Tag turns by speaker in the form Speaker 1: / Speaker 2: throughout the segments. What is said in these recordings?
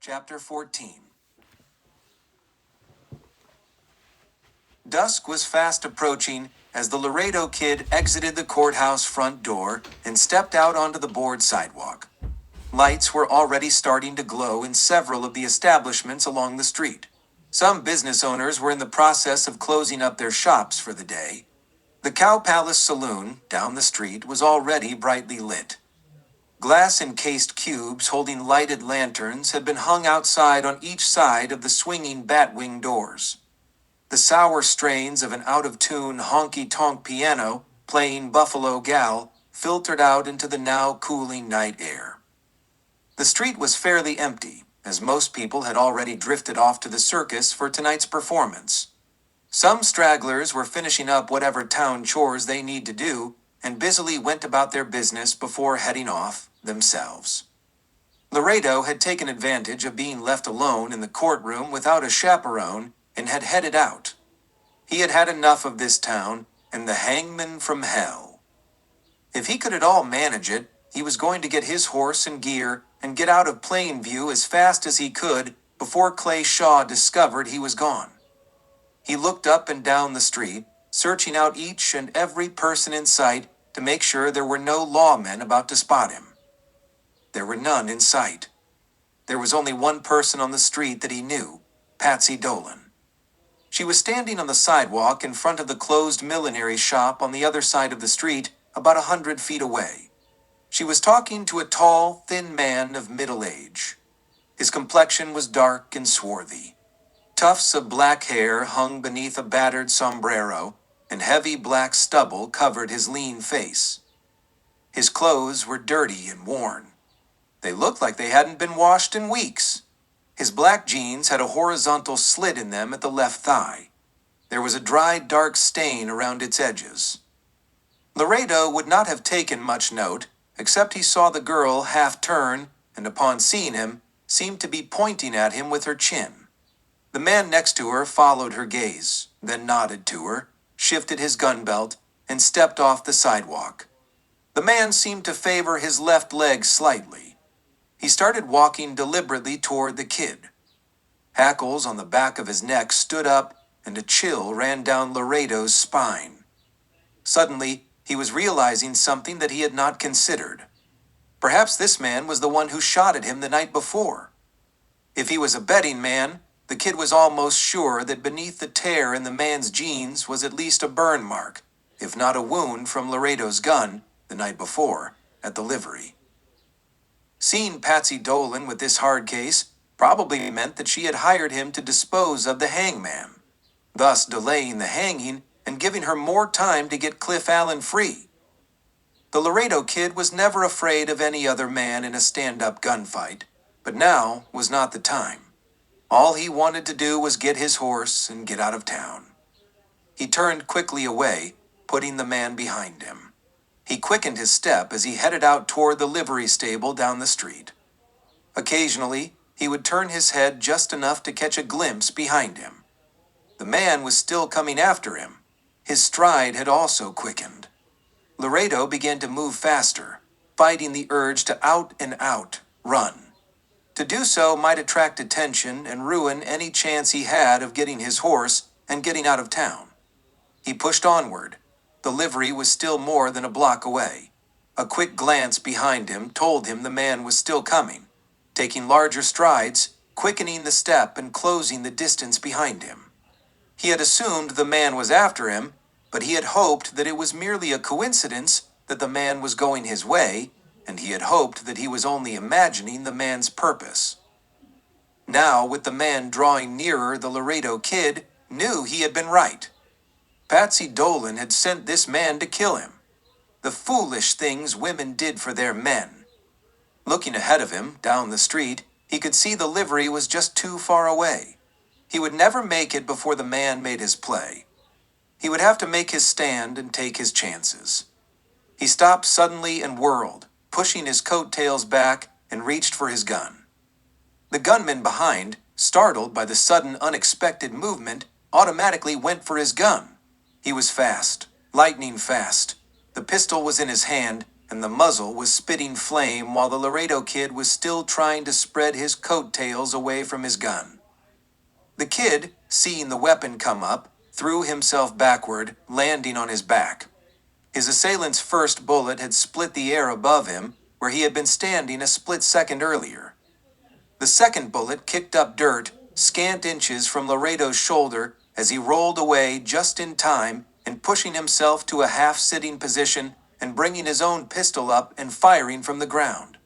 Speaker 1: Chapter 14. Dusk was fast approaching as the Laredo Kid exited the courthouse front door and stepped out onto the board sidewalk. Lights were already starting to glow in several of the establishments along the street. Some business owners were in the process of closing up their shops for the day. The Cow Palace Saloon, down the street, was already brightly lit. Glass-encased cubes holding lighted lanterns had been hung outside on each side of the swinging batwing doors. The sour strains of an out-of-tune honky-tonk piano playing Buffalo Gal filtered out into the now cooling night air. The street was fairly empty, as most people had already drifted off to the circus for tonight's performance. Some stragglers were finishing up whatever town chores they need to do and busily went about their business before heading off themselves. Laredo had taken advantage of being left alone in the courtroom without a chaperone and had headed out. He had had enough of this town and the hangman from hell. If he could at all manage it, he was going to get his horse and gear and get out of plain view as fast as he could before Clay Shaw discovered he was gone. He looked up and down the street, searching out each and every person in sight to make sure there were no lawmen about to spot him. There were none in sight. There was only one person on the street that he knew, Patsy Dolan. She was standing on the sidewalk in front of the closed millinery shop on the other side of the street, about 100 feet away. She was talking to a tall, thin man of middle age. His complexion was dark and swarthy. Tufts of black hair hung beneath a battered sombrero, and heavy black stubble covered his lean face. His clothes were dirty and worn. They looked like they hadn't been washed in weeks. His black jeans had a horizontal slit in them at the left thigh. There was a dry, dark stain around its edges. Laredo would not have taken much note, except he saw the girl half turn, and upon seeing him, seemed to be pointing at him with her chin. The man next to her followed her gaze, then nodded to her, shifted his gun belt, and stepped off the sidewalk. The man seemed to favor his left leg slightly. He started walking deliberately toward the kid. Hackles on the back of his neck stood up, and a chill ran down Laredo's spine. Suddenly, he was realizing something that he had not considered. Perhaps this man was the one who shot at him the night before. If he was a betting man, the kid was almost sure that beneath the tear in the man's jeans was at least a burn mark, if not a wound from Laredo's gun the night before at the livery. Seeing Patsy Dolan with this hard case probably meant that she had hired him to dispose of the hangman, thus delaying the hanging and giving her more time to get Cliff Allen free. The Laredo Kid was never afraid of any other man in a stand-up gunfight, but now was not the time. All he wanted to do was get his horse and get out of town. He turned quickly away, putting the man behind him. He quickened his step as he headed out toward the livery stable down the street. Occasionally, he would turn his head just enough to catch a glimpse behind him. The man was still coming after him. His stride had also quickened. Laredo began to move faster, fighting the urge to out and out run. To do so might attract attention and ruin any chance he had of getting his horse and getting out of town. He pushed onward. The livery was still more than a block away. A quick glance behind him told him the man was still coming, taking larger strides, quickening the step and closing the distance behind him. He had assumed the man was after him, but he had hoped that it was merely a coincidence that the man was going his way, and he had hoped that he was only imagining the man's purpose. Now, with the man drawing nearer, the Laredo Kid knew he had been right. Patsy Dolan had sent this man to kill him. The foolish things women did for their men. Looking ahead of him, down the street, he could see the livery was just too far away. He would never make it before the man made his play. He would have to make his stand and take his chances. He stopped suddenly and whirled, pushing his coattails back, and reached for his gun. The gunman behind, startled by the sudden unexpected movement, automatically went for his gun. He was fast, lightning fast. The pistol was in his hand, and the muzzle was spitting flame while the Laredo Kid was still trying to spread his coattails away from his gun. The kid, seeing the weapon come up, threw himself backward, landing on his back. His assailant's first bullet had split the air above him, where he had been standing a split second earlier. The second bullet kicked up dirt, scant inches from Laredo's shoulder, as he rolled away just in time and pushing himself to a half-sitting position and bringing his own pistol up and firing from the ground.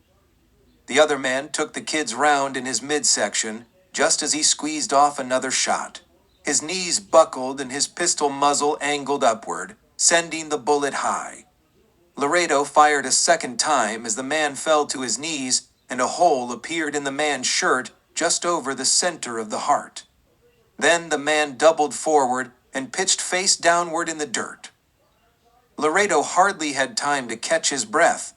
Speaker 1: The other man took the kid's round in his midsection, just as he squeezed off another shot. His knees buckled and his pistol muzzle angled upward, sending the bullet high. Laredo fired a second time as the man fell to his knees and a hole appeared in the man's shirt just over the center of the heart. Then the man doubled forward and pitched face downward in the dirt. Laredo hardly had time to catch his breath.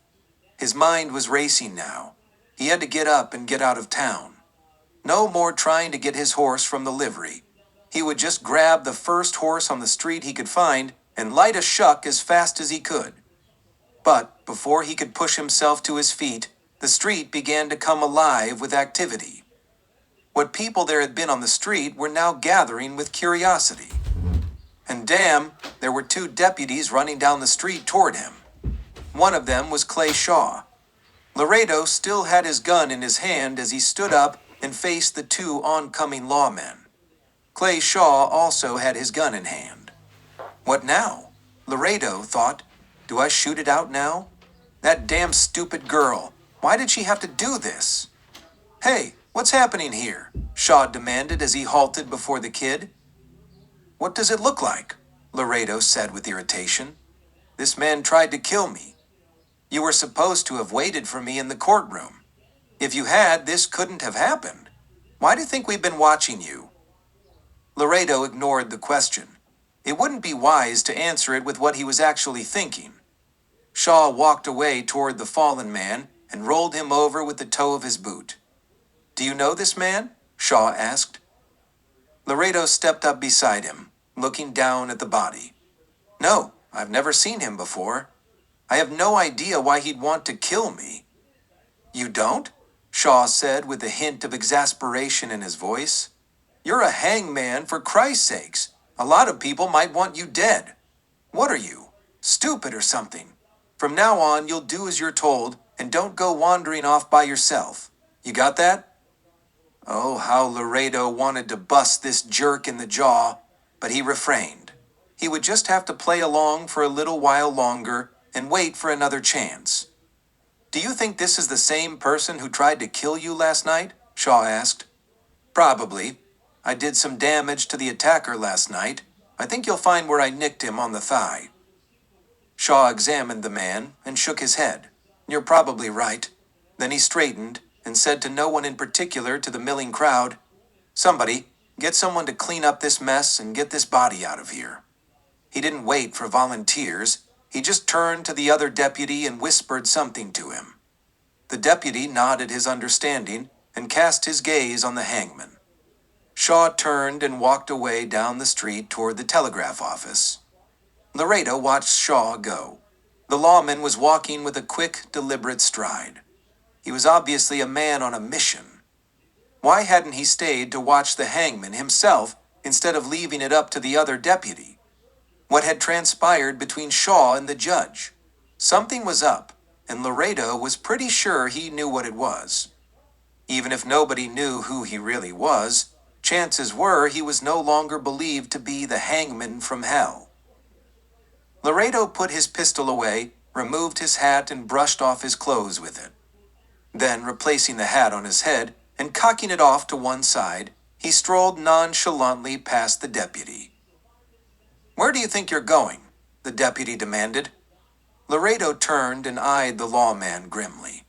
Speaker 1: His mind was racing now. He had to get up and get out of town. No more trying to get his horse from the livery. He would just grab the first horse on the street he could find and light a shuck as fast as he could. But before he could push himself to his feet, the street began to come alive with activity. What people there had been on the street were now gathering with curiosity. And damn, there were 2 deputies running down the street toward him. One of them was Clay Shaw. Laredo still had his gun in his hand as he stood up and faced the 2 oncoming lawmen. Clay Shaw also had his gun in hand. What now? Laredo thought. Do I shoot it out now? That damn stupid girl. Why did she have to do this? Hey, what's happening here? Shaw demanded as he halted before the kid. What does it look like? Laredo said with irritation. This man tried to kill me. You were supposed to have waited for me in the courtroom. If you had, this couldn't have happened. Why do you think we've been watching you? Laredo ignored the question. It wouldn't be wise to answer it with what he was actually thinking. Shaw walked away toward the fallen man and rolled him over with the toe of his boot. Do you know this man? Shaw asked. Laredo stepped up beside him, looking down at the body. No, I've never seen him before. I have no idea why he'd want to kill me. You don't? Shaw said with a hint of exasperation in his voice. You're a hangman, for Christ's sakes. A lot of people might want you dead. What are you? Stupid or something? From now on, you'll do as you're told and don't go wandering off by yourself. You got that? Oh, how Laredo wanted to bust this jerk in the jaw, but he refrained. He would just have to play along for a little while longer and wait for another chance. Do you think this is the same person who tried to kill you last night? Shaw asked. Probably. I did some damage to the attacker last night. I think you'll find where I nicked him on the thigh. Shaw examined the man and shook his head. You're probably right. Then he straightened and said to no one in particular to the milling crowd, Somebody, get someone to clean up this mess and get this body out of here. He didn't wait for volunteers. He just turned to the other deputy and whispered something to him. The deputy nodded his understanding and cast his gaze on the hangman. Shaw turned and walked away down the street toward the telegraph office. Laredo watched Shaw go. The lawman was walking with a quick, deliberate stride. He was obviously a man on a mission. Why hadn't he stayed to watch the hangman himself instead of leaving it up to the other deputy? What had transpired between Shaw and the judge? Something was up, and Laredo was pretty sure he knew what it was. Even if nobody knew who he really was, chances were he was no longer believed to be the hangman from hell. Laredo put his pistol away, removed his hat, and brushed off his clothes with it. Then, replacing the hat on his head and cocking it off to one side, he strolled nonchalantly past the deputy. Where do you think you're going? The deputy demanded. Laredo turned and eyed the lawman grimly.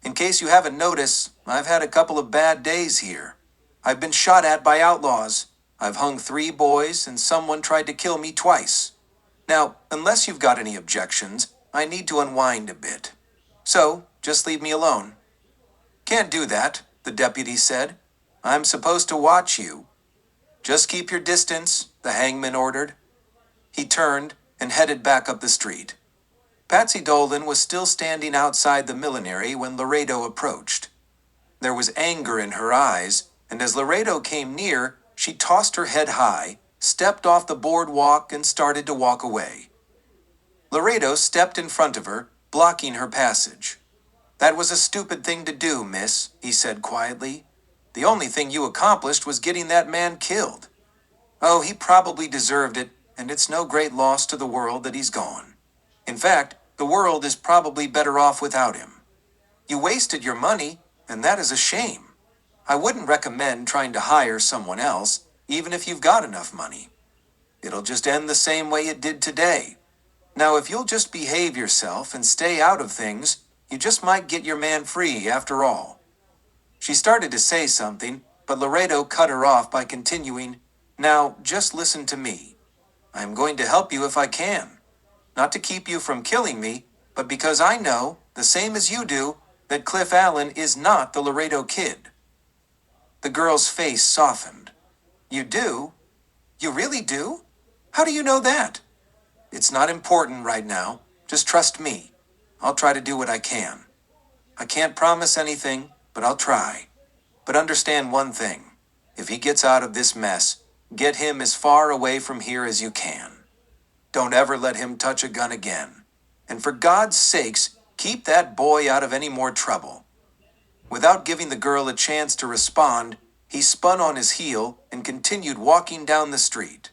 Speaker 1: In case you haven't noticed, I've had a couple of bad days here. I've been shot at by outlaws. I've hung 3 boys, and someone tried to kill me twice. Now, unless you've got any objections, I need to unwind a bit. So, just leave me alone. Can't do that, the deputy said. I'm supposed to watch you. Just keep your distance, the hangman ordered. He turned and headed back up the street. Patsy Dolan was still standing outside the millinery when Laredo approached. There was anger in her eyes, and as Laredo came near, she tossed her head high, stepped off the boardwalk, and started to walk away. Laredo stepped in front of her, blocking her passage. "That was a stupid thing to do, miss," he said quietly. "The only thing you accomplished was getting that man killed. Oh, he probably deserved it, and it's no great loss to the world that he's gone. In fact, the world is probably better off without him. You wasted your money, and that is a shame. I wouldn't recommend trying to hire someone else, even if you've got enough money. It'll just end the same way it did today. Now, if you'll just behave yourself and stay out of things, you just might get your man free after all." She started to say something, but Laredo cut her off by continuing, "Now, just listen to me. I am going to help you if I can. Not to keep you from killing me, but because I know, the same as you do, that Cliff Allen is not the Laredo Kid." The girl's face softened. "You do? You really do? How do you know that?" "It's not important right now. Just trust me. I'll try to do what I can. I can't promise anything, but I'll try. But understand one thing. If he gets out of this mess, get him as far away from here as you can. Don't ever let him touch a gun again. And for God's sakes, keep that boy out of any more trouble." Without giving the girl a chance to respond, he spun on his heel and continued walking down the street.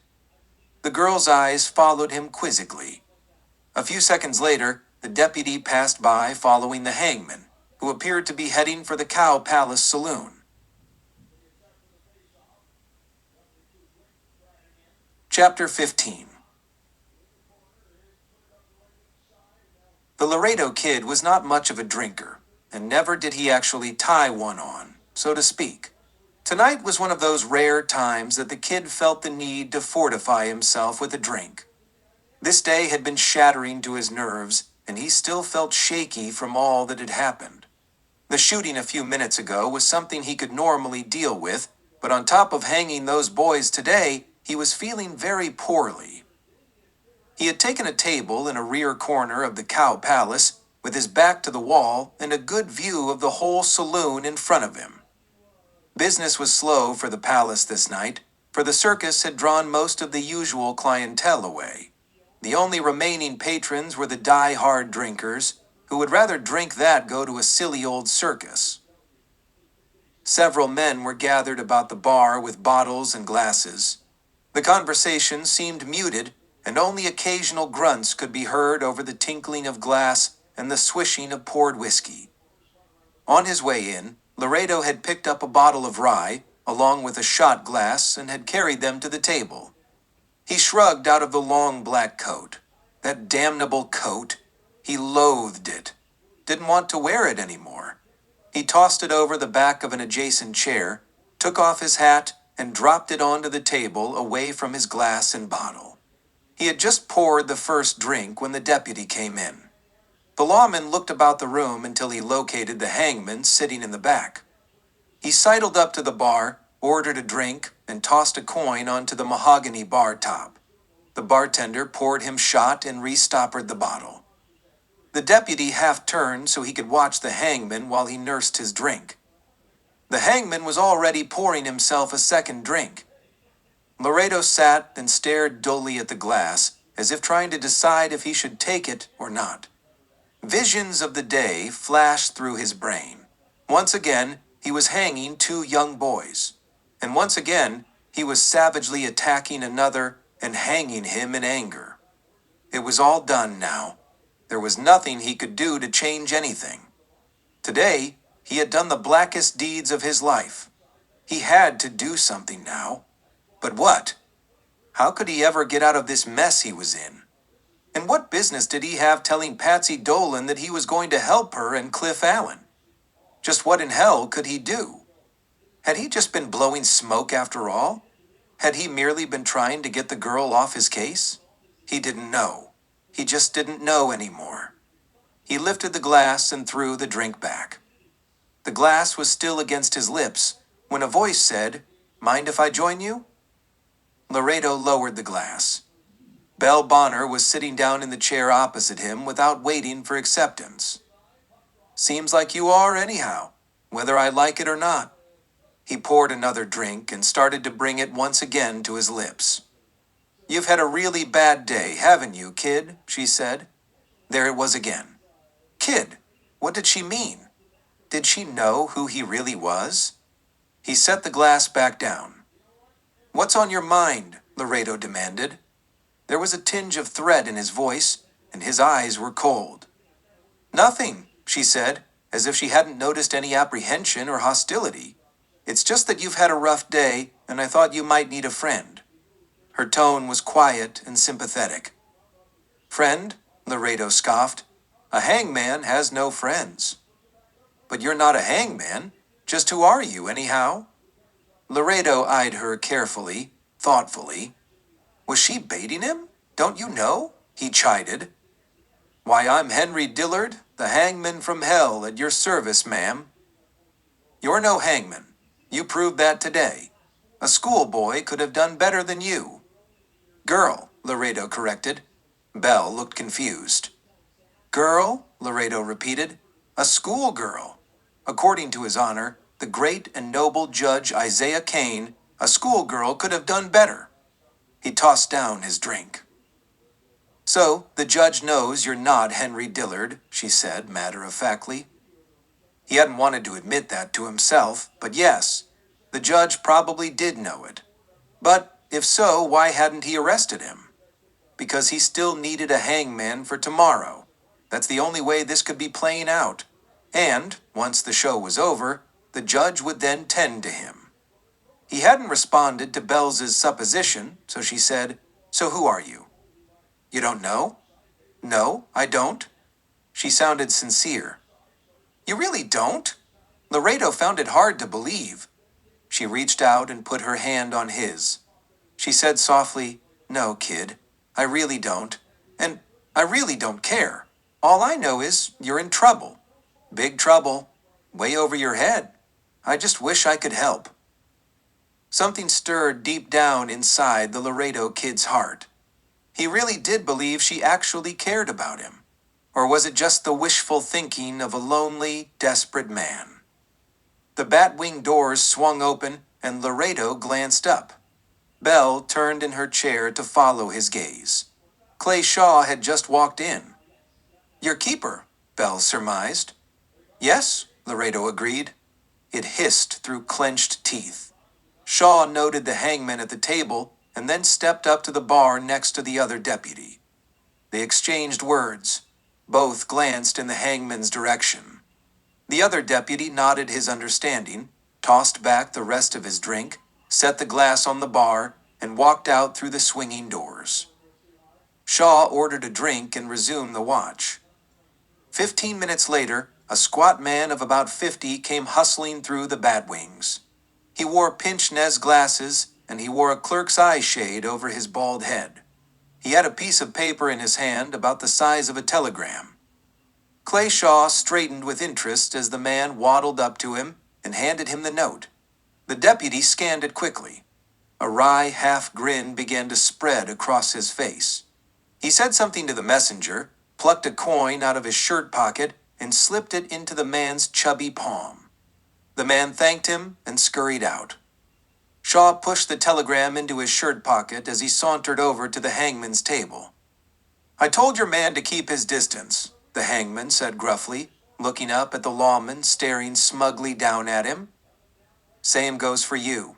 Speaker 1: The girl's eyes followed him quizzically. A few seconds later, the deputy passed by following the hangman, who appeared to be heading for the Cow Palace saloon. Chapter 15. The Laredo Kid was not much of a drinker, and never did he actually tie one on, so to speak. Tonight was one of those rare times that the kid felt the need to fortify himself with a drink. This day had been shattering to his nerves, and he still felt shaky from all that had happened. The shooting a few minutes ago was something he could normally deal with, but on top of hanging those boys today, he was feeling very poorly. He had taken a table in a rear corner of the Cow Palace, with his back to the wall and a good view of the whole saloon in front of him. Business was slow for the palace this night, for the circus had drawn most of the usual clientele away. The only remaining patrons were the die-hard drinkers, who would rather drink that go to a silly old circus. Several men were gathered about the bar with bottles and glasses. The conversation seemed muted, and only occasional grunts could be heard over the tinkling of glass and the swishing of poured whiskey. On his way in, Laredo had picked up a bottle of rye, along with a shot glass, and had carried them to the table. He shrugged out of the long black coat. That damnable coat. He loathed it. Didn't want to wear it anymore. He tossed it over the back of an adjacent chair, took off his hat, and dropped it onto the table away from his glass and bottle. He had just poured the first drink when the deputy came in. The lawman looked about the room until he located the hangman sitting in the back. He sidled up to the bar, ordered a drink, and tossed a coin onto the mahogany bar top. The bartender poured him shot and restoppered the bottle. The deputy half turned so he could watch the hangman while he nursed his drink. The hangman was already pouring himself a second drink. Laredo sat and stared dully at the glass, as if trying to decide if he should take it or not. Visions of the day flashed through his brain. Once again, he was hanging two young boys. And once again, he was savagely attacking another and hanging him in anger. It was all done now. There was nothing he could do to change anything. Today, he had done the blackest deeds of his life. He had to do something now. But what? How could he ever get out of this mess he was in? And what business did he have telling Patsy Dolan that he was going to help her and Cliff Allen? Just what in hell could he do? Had he just been blowing smoke after all? Had he merely been trying to get the girl off his case? He didn't know. He just didn't know anymore. He lifted the glass and threw the drink back. The glass was still against his lips when a voice said, "Mind if I join you?" Laredo lowered the glass. Belle Bonner was sitting down in the chair opposite him without waiting for acceptance. Seems like you are anyhow, whether I like it or not. He poured another drink and started to bring it once again to his lips. You've had a really bad day, haven't you, kid? She said. There it was again. Kid, what did she mean? Did she know who he really was? He set the glass back down. What's on your mind? Laredo demanded. There was a tinge of threat in his voice, and his eyes were cold. Nothing, she said, as if she hadn't noticed any apprehension or hostility. It's just that you've had a rough day, and I thought you might need a friend. Her tone was quiet and sympathetic. Friend? Laredo scoffed. A hangman has no friends. But you're not a hangman. Just who are you, anyhow? Laredo eyed her carefully, thoughtfully. Was she baiting him? Don't you know? He chided. Why, I'm Henry Dillard, the hangman from hell, at your service, ma'am. You're no hangman. You proved that today. A schoolboy could have done better than you. Girl, Laredo corrected. Belle looked confused. Girl, Laredo repeated. A schoolgirl. According to his honor, the great and noble Judge Isaiah Kane, a schoolgirl could have done better. He tossed down his drink. So, the judge knows you're not Henry Dillard, she said matter-of-factly. He hadn't wanted to admit that to himself, but yes, the judge probably did know it. But, if so, why hadn't he arrested him? Because he still needed a hangman for tomorrow. That's the only way this could be playing out. And, once the show was over, the judge would then tend to him. He hadn't responded to Belle's supposition, so she said, So who are you? You don't know? No, I don't. She sounded sincere. You really don't? Laredo found it hard to believe. She reached out and put her hand on his. She said softly, No, kid, I really don't. And I really don't care. All I know is you're in trouble. Big trouble. Way over your head. I just wish I could help. Something stirred deep down inside the Laredo kid's heart. He really did believe she actually cared about him. Or was it just the wishful thinking of a lonely, desperate man? The batwing doors swung open, and Laredo glanced up. Belle turned in her chair to follow his gaze. Clay Shaw had just walked in. Your keeper, Belle surmised. Yes, Laredo agreed. It hissed through clenched teeth. Shaw noted the hangman at the table and then stepped up to the bar next to the other deputy. They exchanged words. Both glanced in the hangman's direction. The other deputy nodded his understanding, tossed back the rest of his drink, set the glass on the bar, and walked out through the swinging doors. Shaw ordered a drink and resumed the watch. 15 minutes later, a squat man of about 50 came hustling through the batwings. He wore pince-nez glasses, and he wore a clerk's eye shade over his bald head. He had a piece of paper in his hand about the size of a telegram. Clay Shaw straightened with interest as the man waddled up to him and handed him the note. The deputy scanned it quickly. A wry half-grin began to spread across his face. He said something to the messenger, plucked a coin out of his shirt pocket, and slipped it into the man's chubby palm. The man thanked him and scurried out. Shaw pushed the telegram into his shirt pocket as he sauntered over to the hangman's table. I told your man to keep his distance, the hangman said gruffly, looking up at the lawman staring smugly down at him. Same goes for you.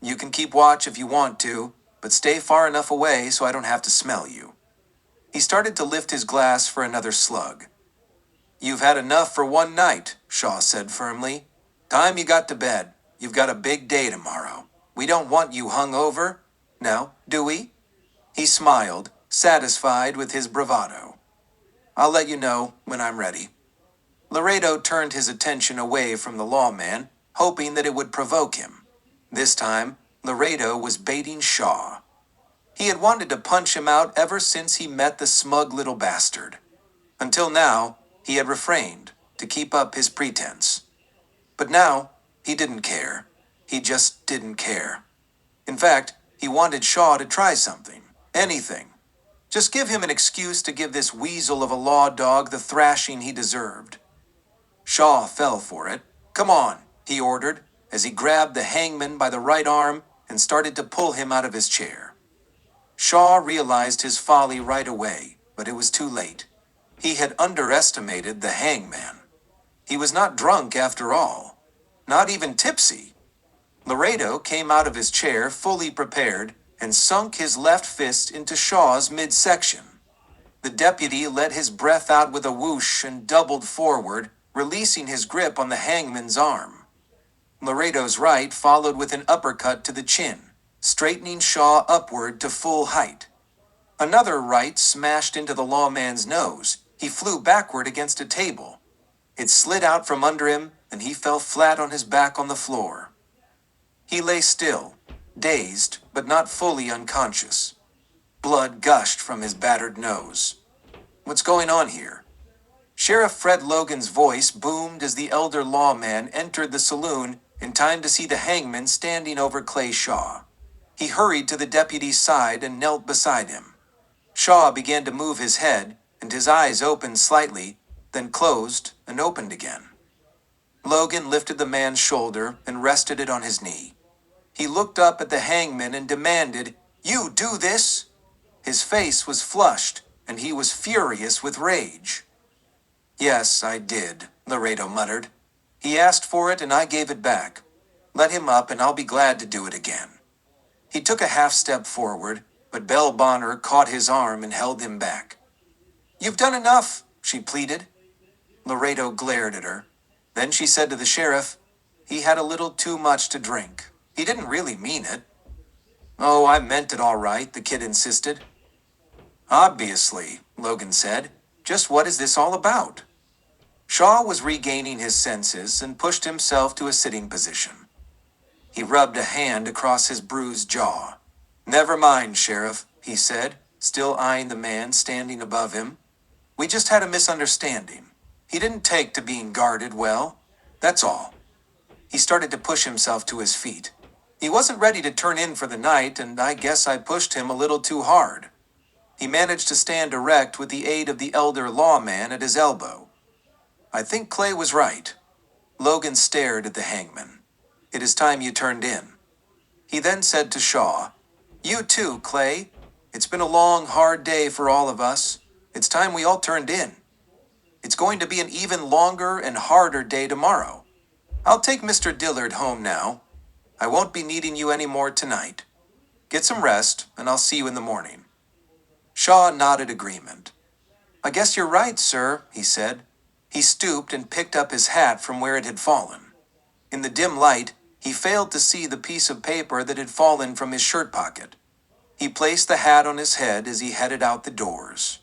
Speaker 1: You can keep watch if you want to, but stay far enough away so I don't have to smell you. He started to lift his glass for another slug. You've had enough for one night, Shaw said firmly. Time you got to bed. You've got a big day tomorrow. We don't want you hung over. Now, do we? He smiled, satisfied with his bravado. I'll let you know when I'm ready. Laredo turned his attention away from the lawman, hoping that it would provoke him. This time, Laredo was baiting Shaw. He had wanted to punch him out ever since he met the smug little bastard. Until now, he had refrained to keep up his pretense. But now, he didn't care. He just didn't care. In fact, he wanted Shaw to try something, anything. Just give him an excuse to give this weasel of a law dog the thrashing he deserved. Shaw fell for it. Come on, he ordered, as he grabbed the hangman by the right arm and started to pull him out of his chair. Shaw realized his folly right away, but it was too late. He had underestimated the hangman. He was not drunk after all. Not even tipsy. Laredo came out of his chair fully prepared and sunk his left fist into Shaw's midsection. The deputy let his breath out with a whoosh and doubled forward, releasing his grip on the hangman's arm. Laredo's right followed with an uppercut to the chin, straightening Shaw upward to full height. Another right smashed into the lawman's nose. He flew backward against a table. It slid out from under him, and he fell flat on his back on the floor. He lay still, dazed, but not fully unconscious. Blood gushed from his battered nose. What's going on here? Sheriff Fred Logan's voice boomed as the elder lawman entered the saloon in time to see the hangman standing over Clay Shaw. He hurried to the deputy's side and knelt beside him. Shaw began to move his head, and his eyes opened slightly, then closed and opened again. Logan lifted the man's shoulder and rested it on his knee. He looked up at the hangman and demanded, "You do this?" His face was flushed, and he was furious with rage. "Yes, I did," Laredo muttered. "He asked for it and I gave it back. Let him up and I'll be glad to do it again." He took a half step forward, but Belle Bonner caught his arm and held him back. "You've done enough," she pleaded. Laredo glared at her. Then she said to the sheriff, "He had a little too much to drink. He didn't really mean it." "Oh, I meant it all right," the kid insisted. "Obviously," Logan said. "Just what is this all about?" Shaw was regaining his senses and pushed himself to a sitting position. He rubbed a hand across his bruised jaw. "Never mind, Sheriff," he said, still eyeing the man standing above him. "We just had a misunderstanding. He didn't take to being guarded well. That's all." He started to push himself to his feet. He wasn't ready to turn in for the night, and I guess I pushed him a little too hard. He managed to stand erect with the aid of the elder lawman at his elbow. "I think Clay was right." Logan stared at the hangman. "It is time you turned in." He then said to Shaw, "You too, Clay. It's been a long, hard day for all of us. It's time we all turned in. It's going to be an even longer and harder day tomorrow. I'll take Mr. Dillard home now. I won't be needing you any more tonight. Get some rest, and I'll see you in the morning." Shaw nodded agreement. "I guess you're right, sir," he said. He stooped and picked up his hat from where it had fallen. In the dim light, he failed to see the piece of paper that had fallen from his shirt pocket. He placed the hat on his head as he headed out the doors.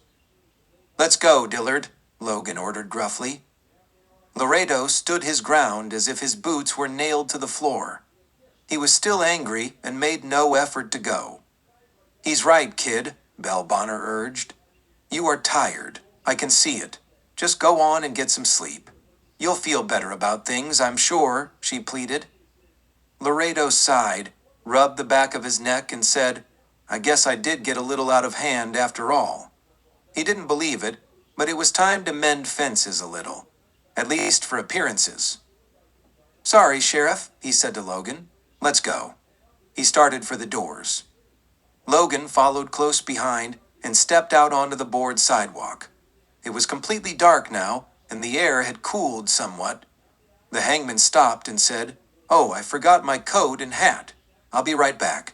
Speaker 1: "Let's go, Dillard," Logan ordered gruffly. Laredo stood his ground as if his boots were nailed to the floor. He was still angry and made no effort to go. "He's right, kid," Belle Bonner urged. "You are tired. I can see it. Just go on and get some sleep. You'll feel better about things, I'm sure," she pleaded. Laredo sighed, rubbed the back of his neck, and said, "I guess I did get a little out of hand after all." He didn't believe it, but it was time to mend fences a little, at least for appearances. "Sorry, Sheriff," he said to Logan. "Let's go." He started for the doors. Logan followed close behind and stepped out onto the board sidewalk. It was completely dark now, and the air had cooled somewhat. The hangman stopped and said, "Oh, I forgot my coat and hat. I'll be right back."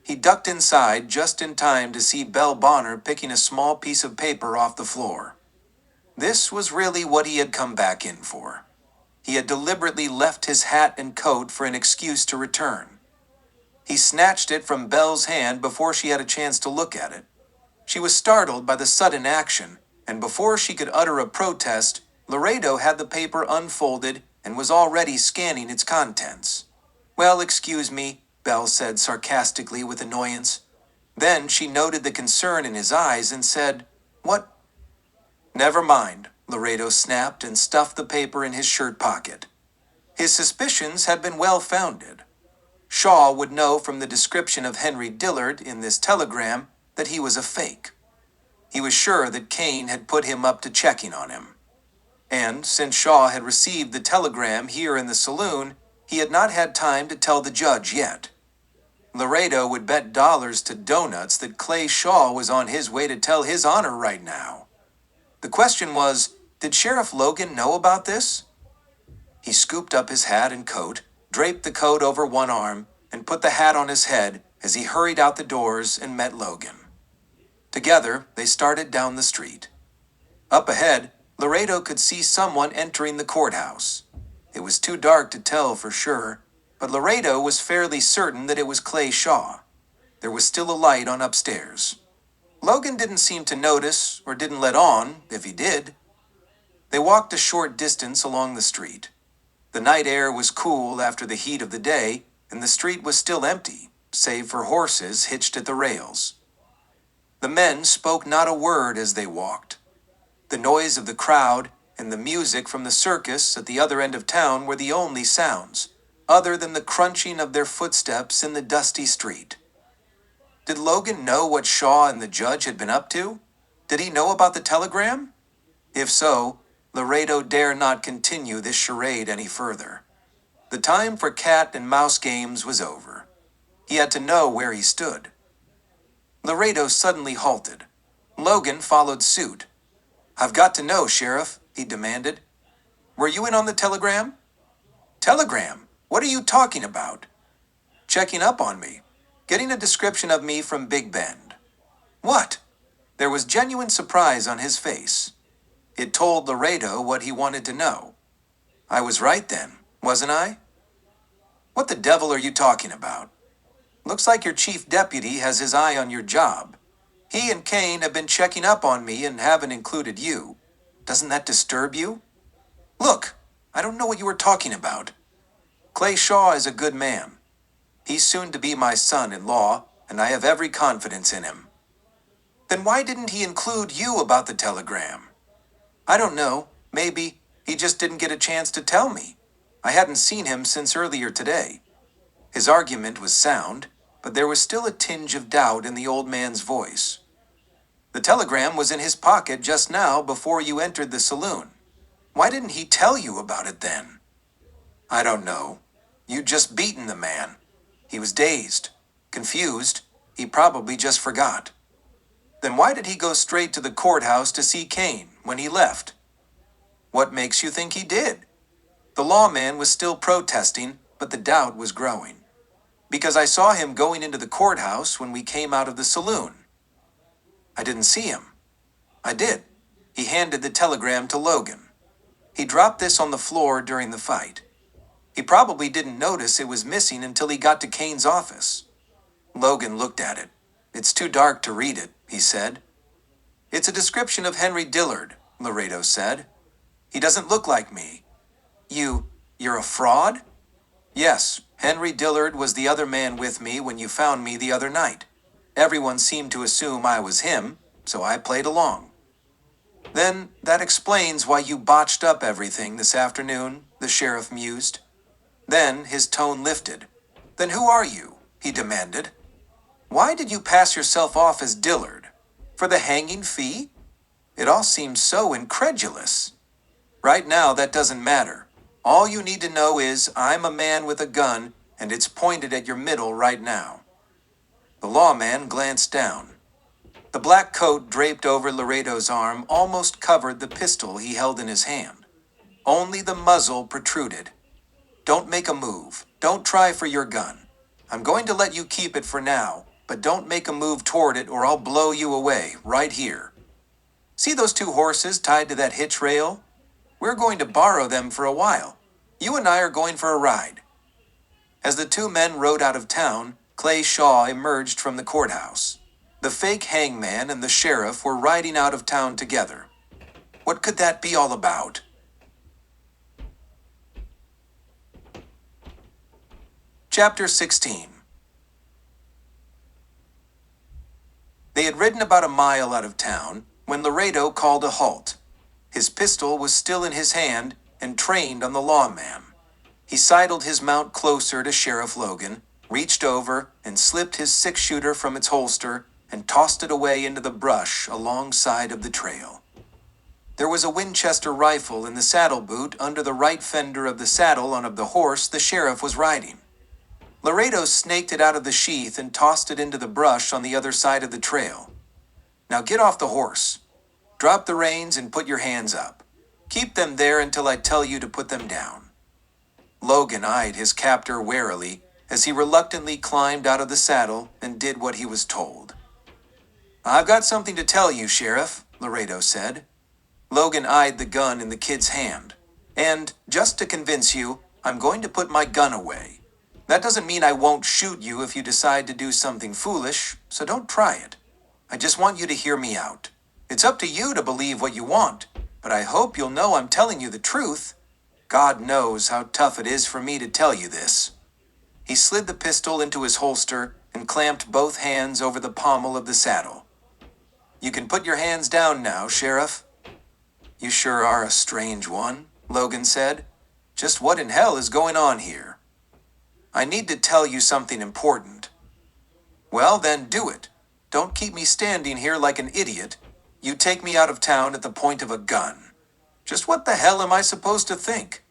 Speaker 1: He ducked inside just in time to see Belle Bonner picking a small piece of paper off the floor. This was really what he had come back in for. He had deliberately left his hat and coat for an excuse to return. He snatched it from Belle's hand before she had a chance to look at it. She was startled by the sudden action, and before she could utter a protest, Laredo had the paper unfolded and was already scanning its contents. "Well, excuse me," Belle said sarcastically with annoyance. Then she noted the concern in his eyes and said, "What?" "Never mind," Laredo snapped and stuffed the paper in his shirt pocket. His suspicions had been well-founded. Shaw would know from the description of Henry Dillard in this telegram that he was a fake. He was sure that Kane had put him up to checking on him. And since Shaw had received the telegram here in the saloon, he had not had time to tell the judge yet. Laredo would bet dollars to donuts that Clay Shaw was on his way to tell his honor right now. The question was, did Sheriff Logan know about this? He scooped up his hat and coat, draped the coat over one arm, and put the hat on his head as he hurried out the doors and met Logan. Together, they started down the street. Up ahead, Laredo could see someone entering the courthouse. It was too dark to tell for sure, but Laredo was fairly certain that it was Clay Shaw. There was still a light on upstairs. Logan didn't seem to notice, or didn't let on, if he did. They walked a short distance along the street. The night air was cool after the heat of the day, and the street was still empty, save for horses hitched at the rails. The men spoke not a word as they walked. The noise of the crowd and the music from the circus at the other end of town were the only sounds, other than the crunching of their footsteps in the dusty street. Did Logan know what Shaw and the judge had been up to? Did he know about the telegram? If so, Laredo dare not continue this charade any further. The time for cat and mouse games was over. He had to know where he stood. Laredo suddenly halted. Logan followed suit. "I've got to know, Sheriff," he demanded. "Were you in on the telegram?" "Telegram? What are you talking about?" "Checking up on me. Getting a description of me from Big Bend." "What?" There was genuine surprise on his face. It told Laredo what he wanted to know. "I was right then, wasn't I?" "What the devil are you talking about? Looks like your chief deputy has his eye on your job. He and Kane have been checking up on me and haven't included you. Doesn't that disturb you?" "Look, I don't know what you were talking about. Clay Shaw is a good man. He's soon to be my son-in-law, and I have every confidence in him." "Then why didn't he include you about the telegram?" "I don't know. Maybe he just didn't get a chance to tell me. I hadn't seen him since earlier today." His argument was sound, but there was still a tinge of doubt in the old man's voice. "The telegram was in his pocket just now before you entered the saloon. Why didn't he tell you about it then?" "I don't know. You'd just beaten the man. He was dazed, confused. He probably just forgot." "Then why did he go straight to the courthouse to see Kane when he left?" "What makes you think he did?" The lawman was still protesting, but the doubt was growing. "Because I saw him going into the courthouse when we came out of the saloon." "I didn't see him." "I did." He handed the telegram to Logan. "He dropped this on the floor during the fight. He probably didn't notice it was missing until he got to Kane's office." Logan looked at it. "It's too dark to read it," he said. "It's a description of Henry Dillard," Laredo said. "He doesn't look like me." You're a fraud?" "Yes, Henry Dillard was the other man with me when you found me the other night. Everyone seemed to assume I was him, so I played along." "Then that explains why you botched up everything this afternoon," the sheriff mused. Then his tone lifted. "Then who are you?" he demanded. "Why did you pass yourself off as Dillard? For the hanging fee?" It all seemed so incredulous. "Right now, that doesn't matter. All you need to know is I'm a man with a gun, and it's pointed at your middle right now." The lawman glanced down. The black coat draped over Laredo's arm almost covered the pistol he held in his hand. Only the muzzle protruded. "Don't make a move. Don't try for your gun. I'm going to let you keep it for now, but don't make a move toward it or I'll blow you away, right here. See those two horses tied to that hitch rail? We're going to borrow them for a while. You and I are going for a ride." As the two men rode out of town, Clay Shaw emerged from the courthouse. The fake hangman and the sheriff were riding out of town together. What could that be all about? Chapter 16. They had ridden about a mile out of town when Laredo called a halt. His pistol was still in his hand and trained on the lawman. He sidled his mount closer to Sheriff Logan, reached over and slipped his six-shooter from its holster, and tossed it away into the brush alongside of the trail. There was a Winchester rifle in the saddle boot under the right fender of the saddle on of the horse the sheriff was riding. Laredo snaked it out of the sheath and tossed it into the brush on the other side of the trail. Now get off the horse. Drop the reins and put your hands up. Keep them there until I tell you to put them down. Logan eyed his captor warily as he reluctantly climbed out of the saddle and did what he was told. I've got something to tell you, Sheriff, Laredo said. Logan eyed the gun in the kid's hand. And, just to convince you, I'm going to put my gun away. That doesn't mean I won't shoot you if you decide to do something foolish, so don't try it. I just want you to hear me out. It's up to you to believe what you want, but I hope you'll know I'm telling you the truth. God knows how tough it is for me to tell you this. He slid the pistol into his holster and clamped both hands over the pommel of the saddle. You can put your hands down now, Sheriff. You sure are a strange one, Logan said. Just what in hell is going on here? I need to tell you something important. Well, then do it. Don't keep me standing here like an idiot. You take me out of town at the point of a gun. Just what the hell am I supposed to think?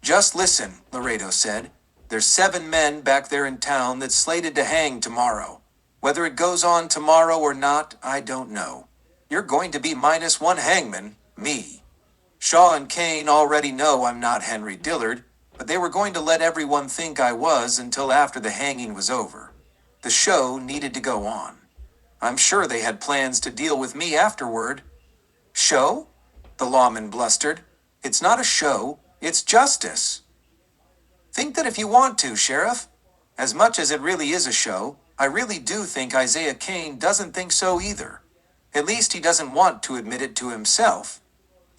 Speaker 1: Just listen, Laredo said. There's 7 men back there in town that's slated to hang tomorrow. Whether it goes on tomorrow or not, I don't know. You're going to be -1 hangman, me. Shaw and Kane already know I'm not Henry Dillard, but they were going to let everyone think I was until after the hanging was over. The show needed to go on. I'm sure they had plans to deal with me afterward. Show? The lawman blustered. It's not a show, it's justice. Think that if you want to, Sheriff. As much as it really is a show, I really do think Isaiah Kane doesn't think so either. At least he doesn't want to admit it to himself.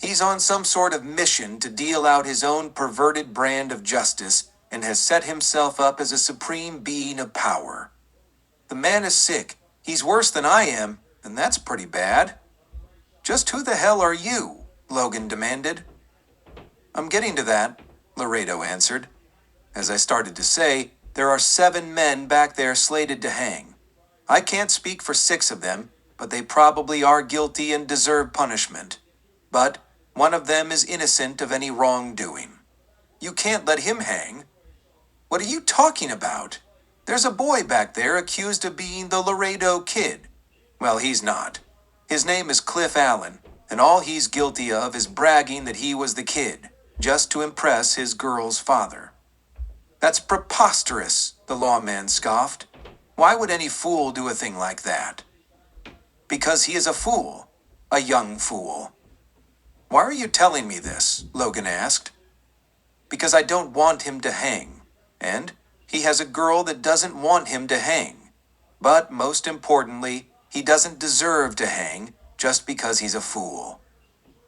Speaker 1: He's on some sort of mission to deal out his own perverted brand of justice and has set himself up as a supreme being of power. The man is sick. He's worse than I am, and that's pretty bad. Just who the hell are you? Logan demanded. I'm getting to that, Laredo answered. As I started to say, there are 7 men back there slated to hang. I can't speak for 6 of them, but they probably are guilty and deserve punishment. But one of them is innocent of any wrongdoing. You can't let him hang. What are you talking about? There's a boy back there accused of being the Laredo Kid. Well, he's not. His name is Cliff Allen, and all he's guilty of is bragging that he was the kid, just to impress his girl's father. That's preposterous, the lawman scoffed. Why would any fool do a thing like that? Because he is a fool. A young fool. Why are you telling me this? Logan asked. Because I don't want him to hang. And he has a girl that doesn't want him to hang. But most importantly, he doesn't deserve to hang just because he's a fool.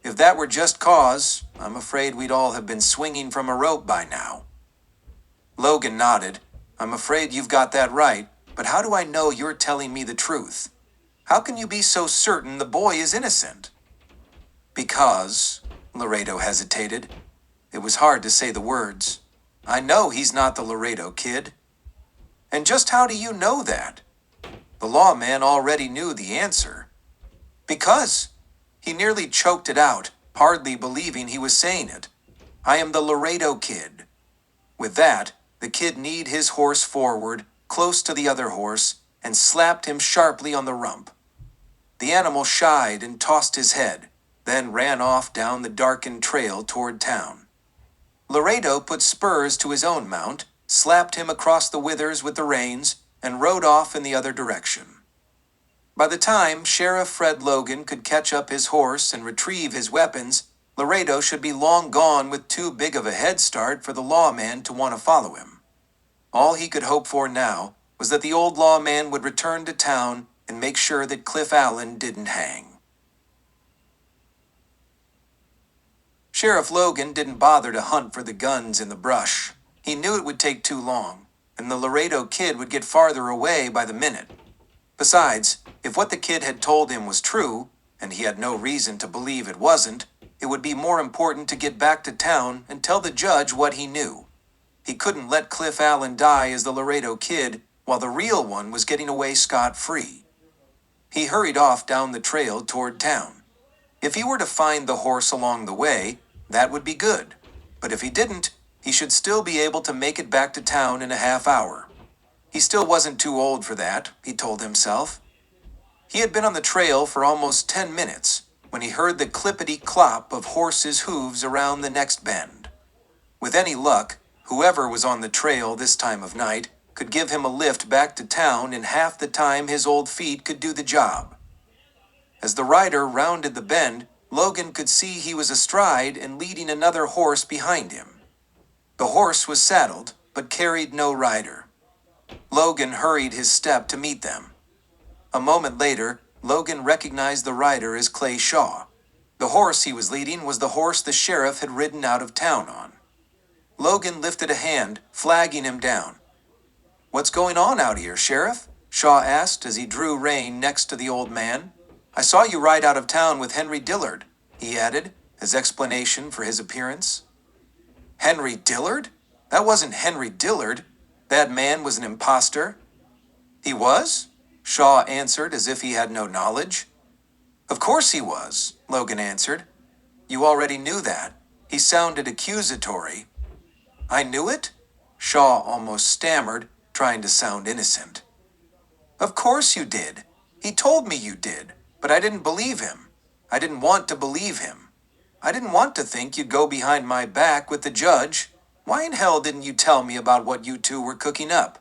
Speaker 1: If that were just cause, I'm afraid we'd all have been swinging from a rope by now. Logan nodded. I'm afraid you've got that right, but how do I know you're telling me the truth? How can you be so certain the boy is innocent? Because, Laredo hesitated. It was hard to say the words. I know he's not the Laredo Kid. And just how do you know that? The lawman already knew the answer. Because. He nearly choked it out, hardly believing he was saying it. I am the Laredo Kid. With that, the kid kneed his horse forward, close to the other horse, and slapped him sharply on the rump. The animal shied and tossed his head, then ran off down the darkened trail toward town. Laredo put spurs to his own mount, slapped him across the withers with the reins, and rode off in the other direction. By the time Sheriff Fred Logan could catch up his horse and retrieve his weapons, Laredo should be long gone with too big of a head start for the lawman to want to follow him. All he could hope for now was that the old lawman would return to town and make sure that Cliff Allen didn't hang. Sheriff Logan didn't bother to hunt for the guns in the brush. He knew it would take too long, and the Laredo Kid would get farther away by the minute. Besides, if what the kid had told him was true, and he had no reason to believe it wasn't, it would be more important to get back to town and tell the judge what he knew. He couldn't let Cliff Allen die as the Laredo Kid while the real one was getting away scot-free. He hurried off down the trail toward town. If he were to find the horse along the way, that would be good. But if he didn't, he should still be able to make it back to town in a half hour. He still wasn't too old for that, he told himself. He had been on the trail for almost 10 minutes when he heard the clippity-clop of horses' hooves around the next bend. With any luck, whoever was on the trail this time of night could give him a lift back to town in half the time his old feet could do the job. As the rider rounded the bend, Logan could see he was astride and leading another horse behind him. The horse was saddled, but carried no rider. Logan hurried his step to meet them. A moment later, Logan recognized the rider as Clay Shaw. The horse he was leading was the horse the sheriff had ridden out of town on. Logan lifted a hand, flagging him down. "What's going on out here, Sheriff?" Shaw asked as he drew rein next to the old man. "I saw you ride out of town with Henry Dillard," he added, as explanation for his appearance. "Henry Dillard? That wasn't Henry Dillard. That man was an imposter." "He was?" Shaw answered as if he had no knowledge. "Of course he was," Logan answered. "You already knew that." He sounded accusatory. "I knew it?" Shaw almost stammered, trying to sound innocent. "Of course you did. He told me you did, but I didn't believe him. I didn't want to believe him. I didn't want to think you'd go behind my back with the judge. Why in hell didn't you tell me about what you two were cooking up?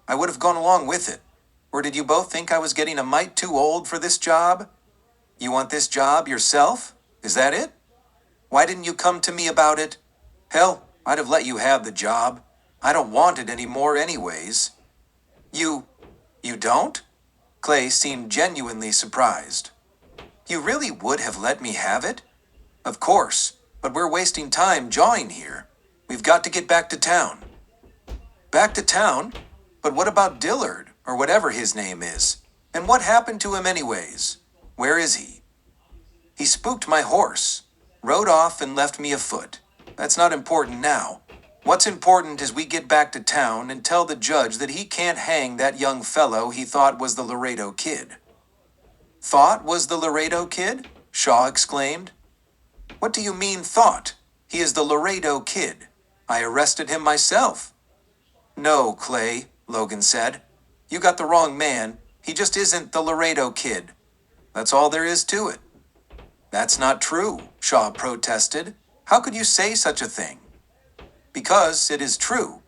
Speaker 1: I would have gone along with it. Or did you both think I was getting a mite too old for this job? You want this job yourself? Is that it? Why didn't you come to me about it? Hell, I'd have let you have the job. I don't want it anymore anyways." You don't?" Clay seemed genuinely surprised. "You really would have let me have it?" "Of course, but we're wasting time jawing here. We've got to get back to town." "Back to town? But what about Dillard, or whatever his name is? And what happened to him anyways? Where is he?" "He spooked my horse, rode off and left me afoot. That's not important now. What's important is we get back to town and tell the judge that he can't hang that young fellow he thought was the Laredo Kid." "Thought was the Laredo Kid?" Shaw exclaimed. "What do you mean thought? He is the Laredo Kid. I arrested him myself." "No, Clay," Logan said. "You got the wrong man. He just isn't the Laredo Kid. That's all there is to it." "That's not true," Shaw protested. "How could you say such a thing?" "Because it is true.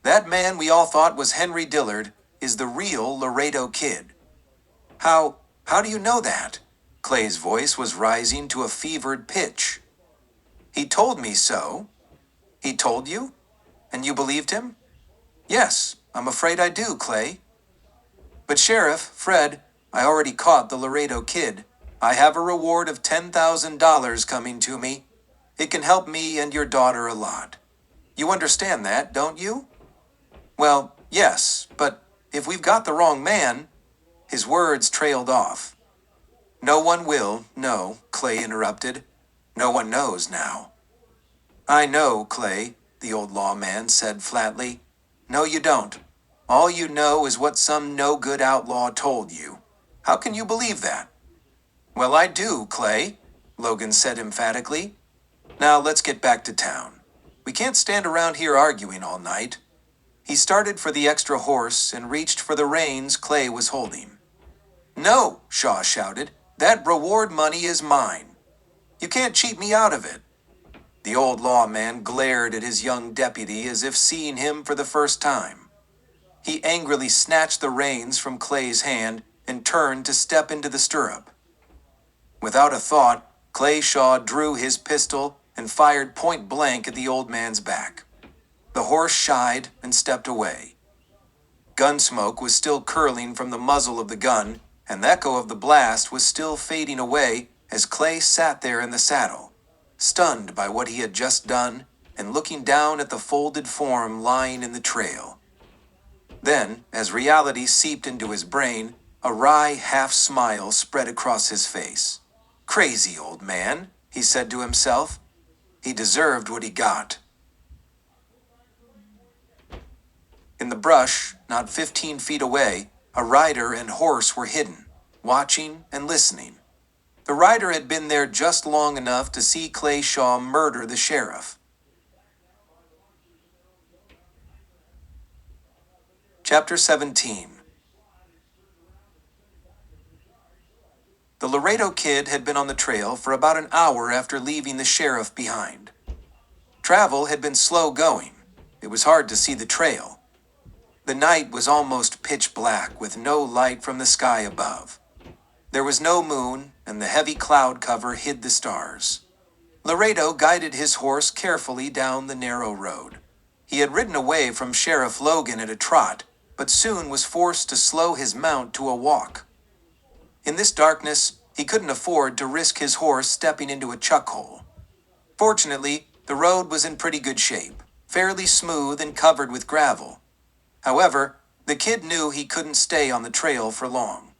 Speaker 1: That man we all thought was Henry Dillard is the real Laredo Kid." How do you know that?" Clay's voice was rising to a fevered pitch. "He told me so." "He told you? And you believed him?" "Yes, I'm afraid I do, Clay." "But Sheriff, Fred, I already caught the Laredo Kid. I have a reward of $10,000 coming to me. It can help me and your daughter a lot. You understand that, don't you?" "Well, yes, but if we've got the wrong man—" His words trailed off. "No one will know," Clay interrupted. "No one knows now." "I know, Clay," the old lawman said flatly. "No, you don't. All you know is what some no-good outlaw told you. How can you believe that?" "Well, I do, Clay," Logan said emphatically. "Now let's get back to town. We can't stand around here arguing all night." He started for the extra horse and reached for the reins Clay was holding. "No," Shaw shouted. "That reward money is mine. You can't cheat me out of it." The old lawman glared at his young deputy as if seeing him for the first time. He angrily snatched the reins from Clay's hand and turned to step into the stirrup. Without a thought, Clay Shaw drew his pistol and fired point blank at the old man's back. The horse shied and stepped away. Gunsmoke was still curling from the muzzle of the gun, and the echo of the blast was still fading away as Clay sat there in the saddle, stunned by what he had just done and looking down at the folded form lying in the trail. Then, as reality seeped into his brain, a wry half-smile spread across his face. "Crazy old man," he said to himself. He deserved what he got. In the brush, not 15 feet away, a rider and horse were hidden. watching and listening. The rider had been there just long enough to see Clay Shaw murder the sheriff. Chapter 17. The Laredo Kid had been on the trail for about an hour after leaving the sheriff behind. Travel had been slow going. It was hard to see the trail. The night was almost pitch black with no light from the sky above. There was no moon, and the heavy cloud cover hid the stars. Laredo guided his horse carefully down the narrow road. He had ridden away from Sheriff Logan at a trot, but soon was forced to slow his mount to a walk. In this darkness, he couldn't afford to risk his horse stepping into a chuck hole. Fortunately, the road was in pretty good shape, fairly smooth and covered with gravel. However, the kid knew he couldn't stay on the trail for long.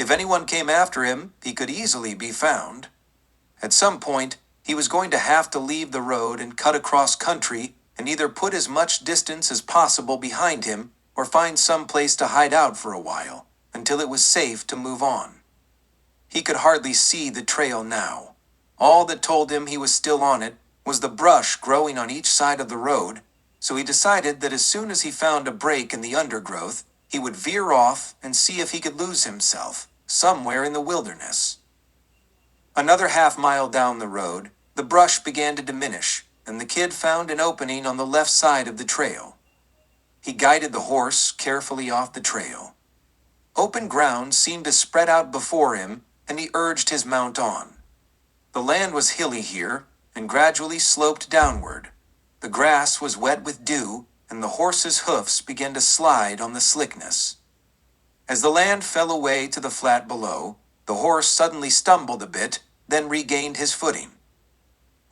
Speaker 1: If anyone came after him, he could easily be found. At some point, he was going to have to leave the road and cut across country and either put as much distance as possible behind him or find some place to hide out for a while, until it was safe to move on. He could hardly see the trail now. All that told him he was still on it was the brush growing on each side of the road, so he decided that as soon as he found a break in the undergrowth, he would veer off and see if he could lose himself somewhere in the wilderness. Another half-mile down the road, the brush began to diminish, and the kid found an opening on the left side of the trail. He guided the horse carefully off the trail. Open ground seemed to spread out before him, and he urged his mount on. The land was hilly here, and gradually sloped downward. The grass was wet with dew, and the horse's hoofs began to slide on the slickness. As the land fell away to the flat below, the horse suddenly stumbled a bit, then regained his footing.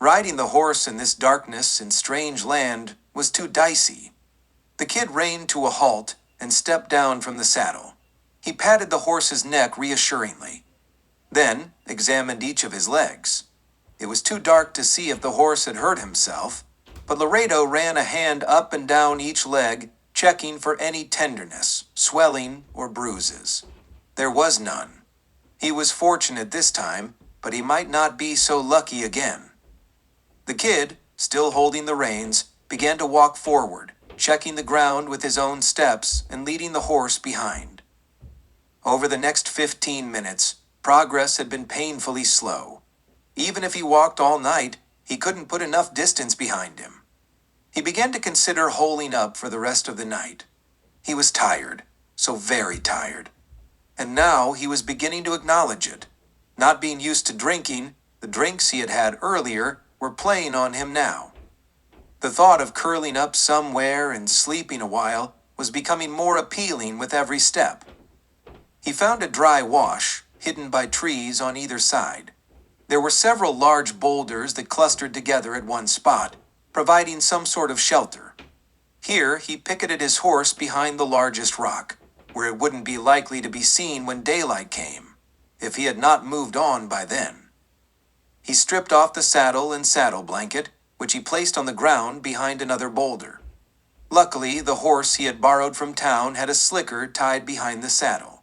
Speaker 1: Riding the horse in this darkness and strange land was too dicey. The kid reined to a halt and stepped down from the saddle. He patted the horse's neck reassuringly, then examined each of his legs. It was too dark to see if the horse had hurt himself, but Laredo ran a hand up and down each leg, checking for any tenderness, swelling, or bruises. There was none. He was fortunate this time, but he might not be so lucky again. The kid, still holding the reins, began to walk forward, checking the ground with his own steps and leading the horse behind. Over the next 15 minutes, progress had been painfully slow. Even if he walked all night, he couldn't put enough distance behind him. He began to consider holing up for the rest of the night. He was tired, so very tired. And now he was beginning to acknowledge it. Not being used to drinking, the drinks he had had earlier were playing on him now. The thought of curling up somewhere and sleeping a while was becoming more appealing with every step. He found a dry wash, hidden by trees on either side. There were several large boulders that clustered together at one spot, providing some sort of shelter. Here, he picketed his horse behind the largest rock, where it wouldn't be likely to be seen when daylight came, if he had not moved on by then. He stripped off the saddle and saddle blanket, which he placed on the ground behind another boulder. Luckily, the horse he had borrowed from town had a slicker tied behind the saddle.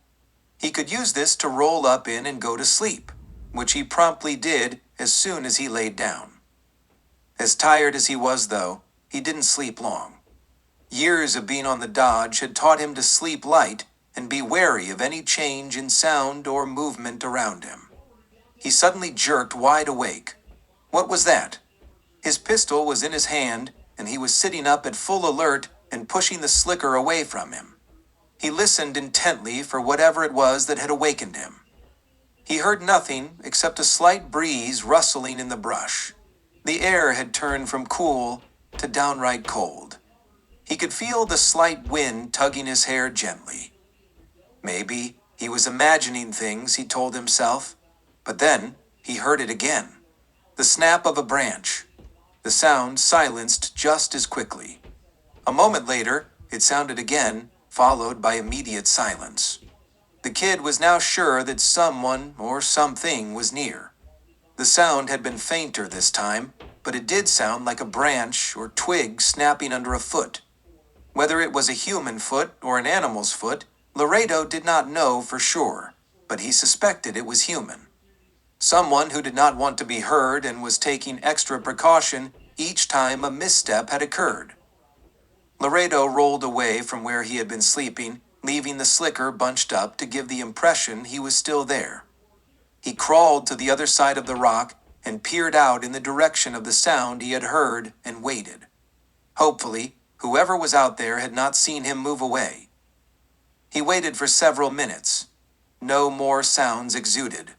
Speaker 1: He could use this to roll up in and go to sleep, which he promptly did as soon as he laid down. As tired as he was, though, he didn't sleep long. Years of being on the dodge had taught him to sleep light and be wary of any change in sound or movement around him. He suddenly jerked wide awake. What was that? His pistol was in his hand, and he was sitting up at full alert and pushing the slicker away from him. He listened intently for whatever it was that had awakened him. He heard nothing except a slight breeze rustling in the brush. The air had turned from cool to downright cold. He could feel the slight wind tugging his hair gently. Maybe he was imagining things, he told himself. But then he heard it again. The snap of a branch. The sound silenced just as quickly. A moment later, it sounded again, followed by immediate silence. The kid was now sure that someone or something was near. The sound had been fainter this time, but it did sound like a branch or twig snapping under a foot. Whether it was a human foot or an animal's foot, Laredo did not know for sure. but he suspected it was human. Someone who did not want to be heard and was taking extra precaution each time a misstep had occurred. Laredo rolled away from where he had been sleeping, leaving the slicker bunched up to give the impression he was still there. He crawled to the other side of the rock and peered out in the direction of the sound he had heard and waited. Hopefully, whoever was out there had not seen him move away. He waited for several minutes. No more sounds exuded.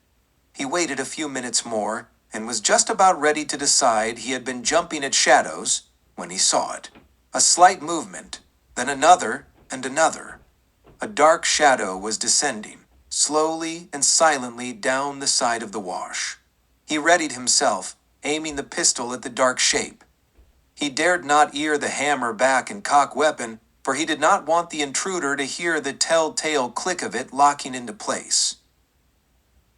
Speaker 1: He waited a few minutes more and was just about ready to decide he had been jumping at shadows when he saw it. A slight movement, then another and another. A dark shadow was descending, slowly and silently down the side of the wash. He readied himself, aiming the pistol at the dark shape. He dared not ear the hammer back and cock weapon, for he did not want the intruder to hear the telltale click of it locking into place.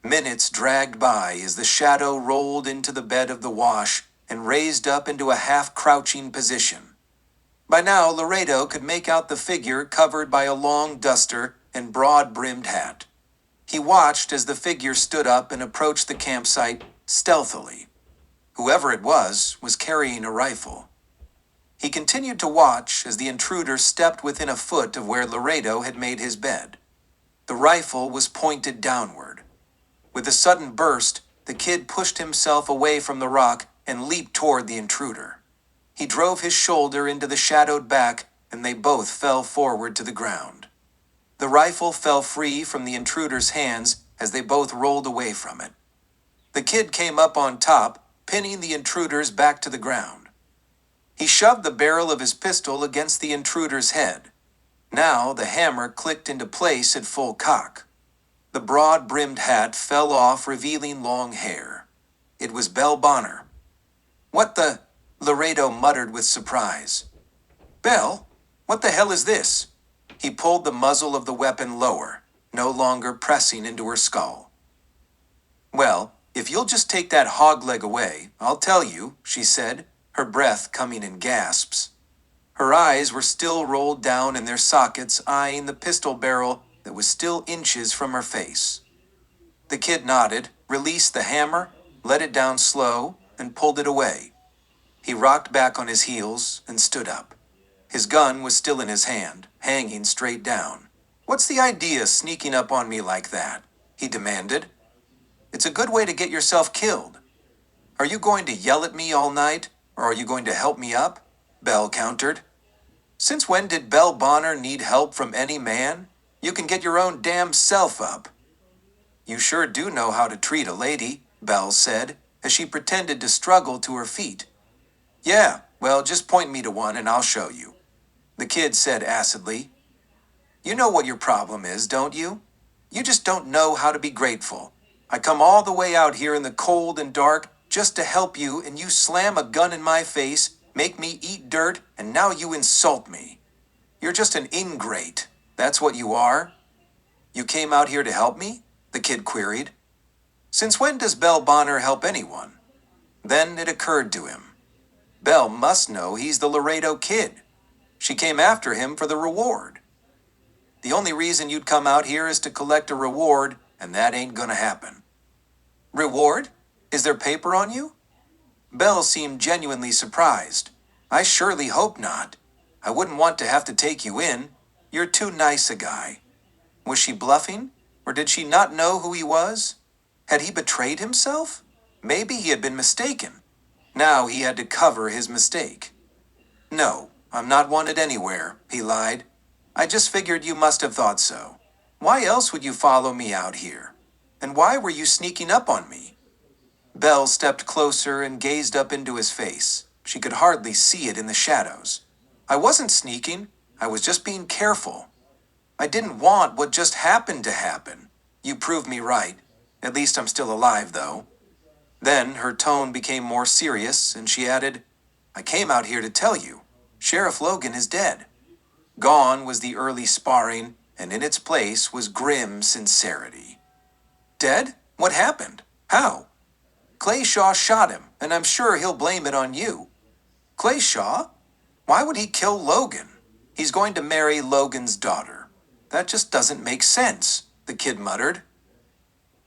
Speaker 1: Minutes dragged by as the shadow rolled into the bed of the wash and raised up into a half-crouching position. By now, Laredo could make out the figure covered by a long duster and broad-brimmed hat. He watched as the figure stood up and approached the campsite stealthily. Whoever it was carrying a rifle. He continued to watch as the intruder stepped within a foot of where Laredo had made his bed. The rifle was pointed downward. With a sudden burst, the kid pushed himself away from the rock and leaped toward the intruder. He drove his shoulder into the shadowed back, and they both fell forward to the ground. The rifle fell free from the intruder's hands as they both rolled away from it. The kid came up on top, pinning the intruders back to the ground. He shoved the barrel of his pistol against the intruder's head. Now the hammer clicked into place at full cock. The broad-brimmed hat fell off, revealing long hair. It was Belle Bonner. "What the?" Laredo muttered with surprise. "Belle, what the hell is this?" He pulled the muzzle of the weapon lower, no longer pressing into her skull. "Well, if you'll just take that hog leg away, I'll tell you," she said, her breath coming in gasps. Her eyes were still rolled down in their sockets, eyeing the pistol barrel that was still inches from her face. The kid nodded, released the hammer, let it down slow, and pulled it away. He rocked back on his heels and stood up. His gun was still in his hand, hanging straight down. "What's the idea sneaking up on me like that?" he demanded. "It's a good way to get yourself killed. Are you going to yell at me all night, or are you going to help me up?" Belle countered. "Since when did Belle Bonner need help from any man? You can get your own damn self up." "You sure do know how to treat a lady," Belle said, as she pretended to struggle to her feet. "Yeah, well, just point me to one and I'll show you," the kid said acidly. "You know what your problem is, don't you? You just don't know how to be grateful. I come all the way out here in the cold and dark just to help you, and you slam a gun in my face, make me eat dirt, and now you insult me. You're just an ingrate. That's what you are." "You came out here to help me?" the kid queried. "Since when does Belle Bonner help anyone?" Then it occurred to him. Belle must know he's the Laredo kid. She came after him for the reward. "The only reason you'd come out here is to collect a reward, and that ain't gonna happen." "Reward? Is there paper on you?" Belle seemed genuinely surprised. "I surely hope not. I wouldn't want to have to take you in. You're too nice a guy." Was she bluffing? Or did she not know who he was? Had he betrayed himself? Maybe he had been mistaken. Now he had to cover his mistake. "No, I'm not wanted anywhere," he lied. "I just figured you must have thought so. Why else would you follow me out here? And why were you sneaking up on me?" Belle stepped closer and gazed up into his face. She could hardly see it in the shadows. "I wasn't sneaking. I was just being careful. I didn't want what just happened to happen. You proved me right. At least I'm still alive, though." Then her tone became more serious, and she added, "I came out here to tell you. Sheriff Logan is dead." Gone was the early sparring, and in its place was grim sincerity. "Dead? What happened? How?" "Clay Shaw shot him, and I'm sure he'll blame it on you." "Clay Shaw? Why would he kill Logan? He's going to marry Logan's daughter." "That just doesn't make sense," the kid muttered.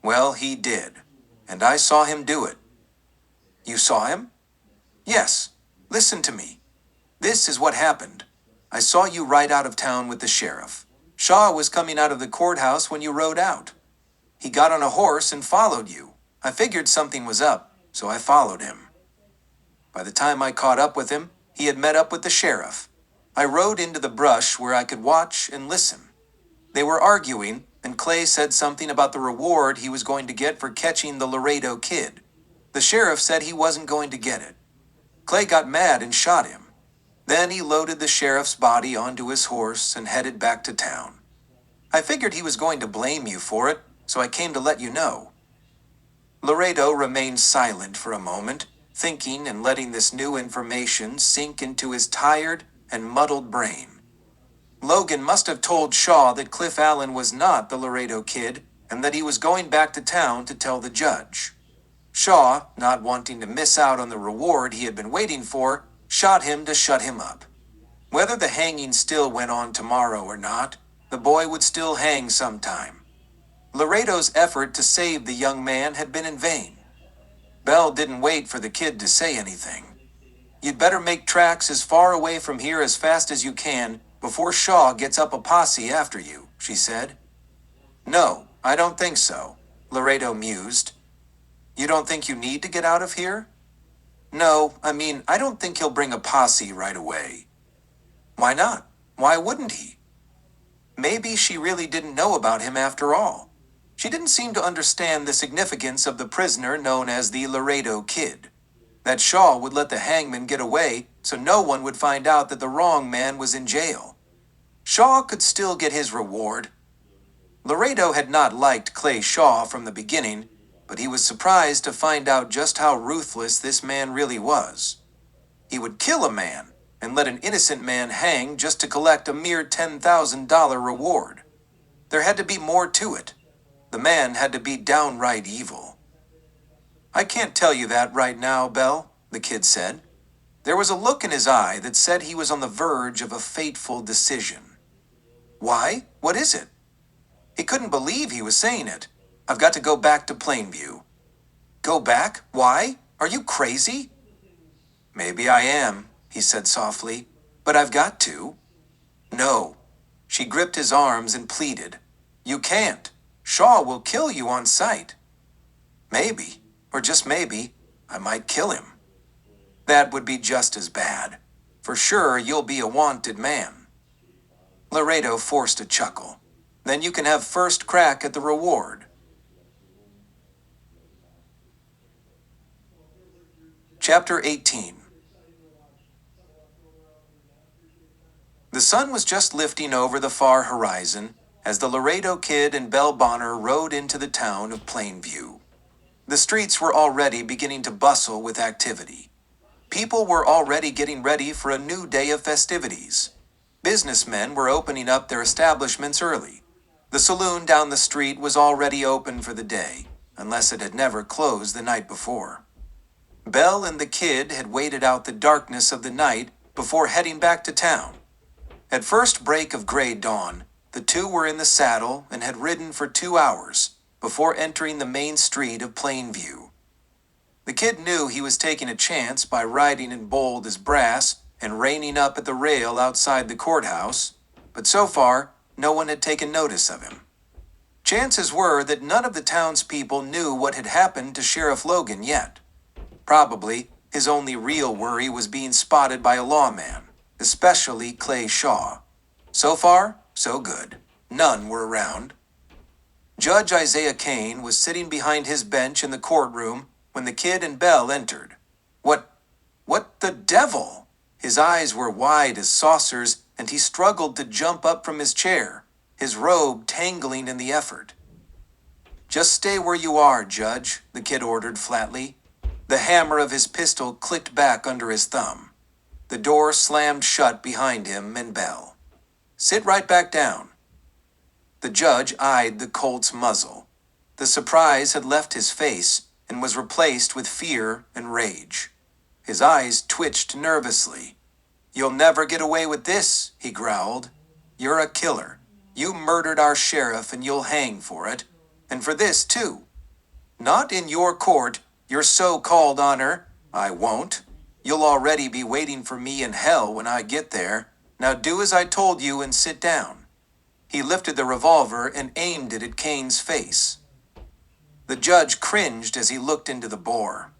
Speaker 1: Well, he did. And I saw him do it. You saw him? Yes. Listen to me. This is what happened. I saw you ride out of town with the sheriff. Shaw was coming out of the courthouse when you rode out. He got on a horse and followed you. I figured something was up, so I followed him. By the time I caught up with him, he had met up with the sheriff. I rode into the brush where I could watch and listen. They were arguing, and Clay said something about the reward he was going to get for catching the Laredo kid. The sheriff said he wasn't going to get it. Clay got mad and shot him. Then he loaded the sheriff's body onto his horse and headed back to town. I figured he was going to blame you for it, so I came to let you know. Laredo remained silent for a moment, thinking and letting this new information sink into his tired and muddled brain. Logan must have told Shaw that Cliff Allen was not the Laredo kid and that he was going back to town to tell the judge. Shaw, not wanting to miss out on the reward he had been waiting for, shot him to shut him up. Whether the hanging still went on tomorrow or not, the boy would still hang sometime. Laredo's effort to save the young man had been in vain. Bell didn't wait for the kid to say anything. You'd better make tracks as far away from here as fast as you can before Shaw gets up a posse after you, she said. No, I don't think so, Laredo mused. You don't think you need to get out of here? No, I don't think he'll bring a posse right away. Why not? Why wouldn't he? Maybe she really didn't know about him after all. She didn't seem to understand the significance of the prisoner known as the Laredo Kid. That Shaw would let the hangman get away so no one would find out that the wrong man was in jail. Shaw could still get his reward. Laredo had not liked Clay Shaw from the beginning, but he was surprised to find out just how ruthless this man really was. He would kill a man and let an innocent man hang just to collect a mere $10,000 reward. There had to be more to it. The man had to be downright evil. I can't tell you that right now, Belle, the kid said. There was a look in his eye that said he was on the verge of a fateful decision. Why? What is it? He couldn't believe he was saying it. I've got to go back to Plainview. Go back? Why? Are you crazy? Maybe I am, he said softly, but I've got to. No. She gripped his arms and pleaded. You can't. Shaw will kill you on sight. Maybe, or just maybe, I might kill him. That would be just as bad. For sure, you'll be a wanted man. Laredo forced a chuckle. Then you can have first crack at the reward. Chapter 18. The sun was just lifting over the far horizon as the Laredo Kid and Belle Bonner rode into the town of Plainview. The streets were already beginning to bustle with activity. People were already getting ready for a new day of festivities. Businessmen were opening up their establishments early. The saloon down the street was already open for the day, unless it had never closed the night before. Belle and the kid had waited out the darkness of the night before heading back to town. At first break of gray dawn, the two were in the saddle and had ridden for 2 hours before entering the main street of Plainview. The kid knew he was taking a chance by riding in bold as brass and reining up at the rail outside the courthouse, but so far, no one had taken notice of him. Chances were that none of the townspeople knew what had happened to Sheriff Logan yet. Probably, his only real worry was being spotted by a lawman, especially Clay Shaw. So far, so good. None were around. Judge Isaiah Kane was sitting behind his bench in the courtroom when the kid and Belle entered. What the devil? His eyes were wide as saucers, and he struggled to jump up from his chair, his robe tangling in the effort. Just stay where you are, Judge, the kid ordered flatly. The hammer of his pistol clicked back under his thumb. The door slammed shut behind him and Belle. Sit right back down. The judge eyed the Colt's muzzle. The surprise had left his face and was replaced with fear and rage. His eyes twitched nervously. You'll never get away with this, he growled. You're a killer. You murdered our sheriff and you'll hang for it. And for this, too. Not in your court, your so-called honor. I won't. You'll already be waiting for me in hell when I get there. Now do as I told you and sit down. He lifted the revolver and aimed it at Kane's face. The judge cringed as he looked into the bore.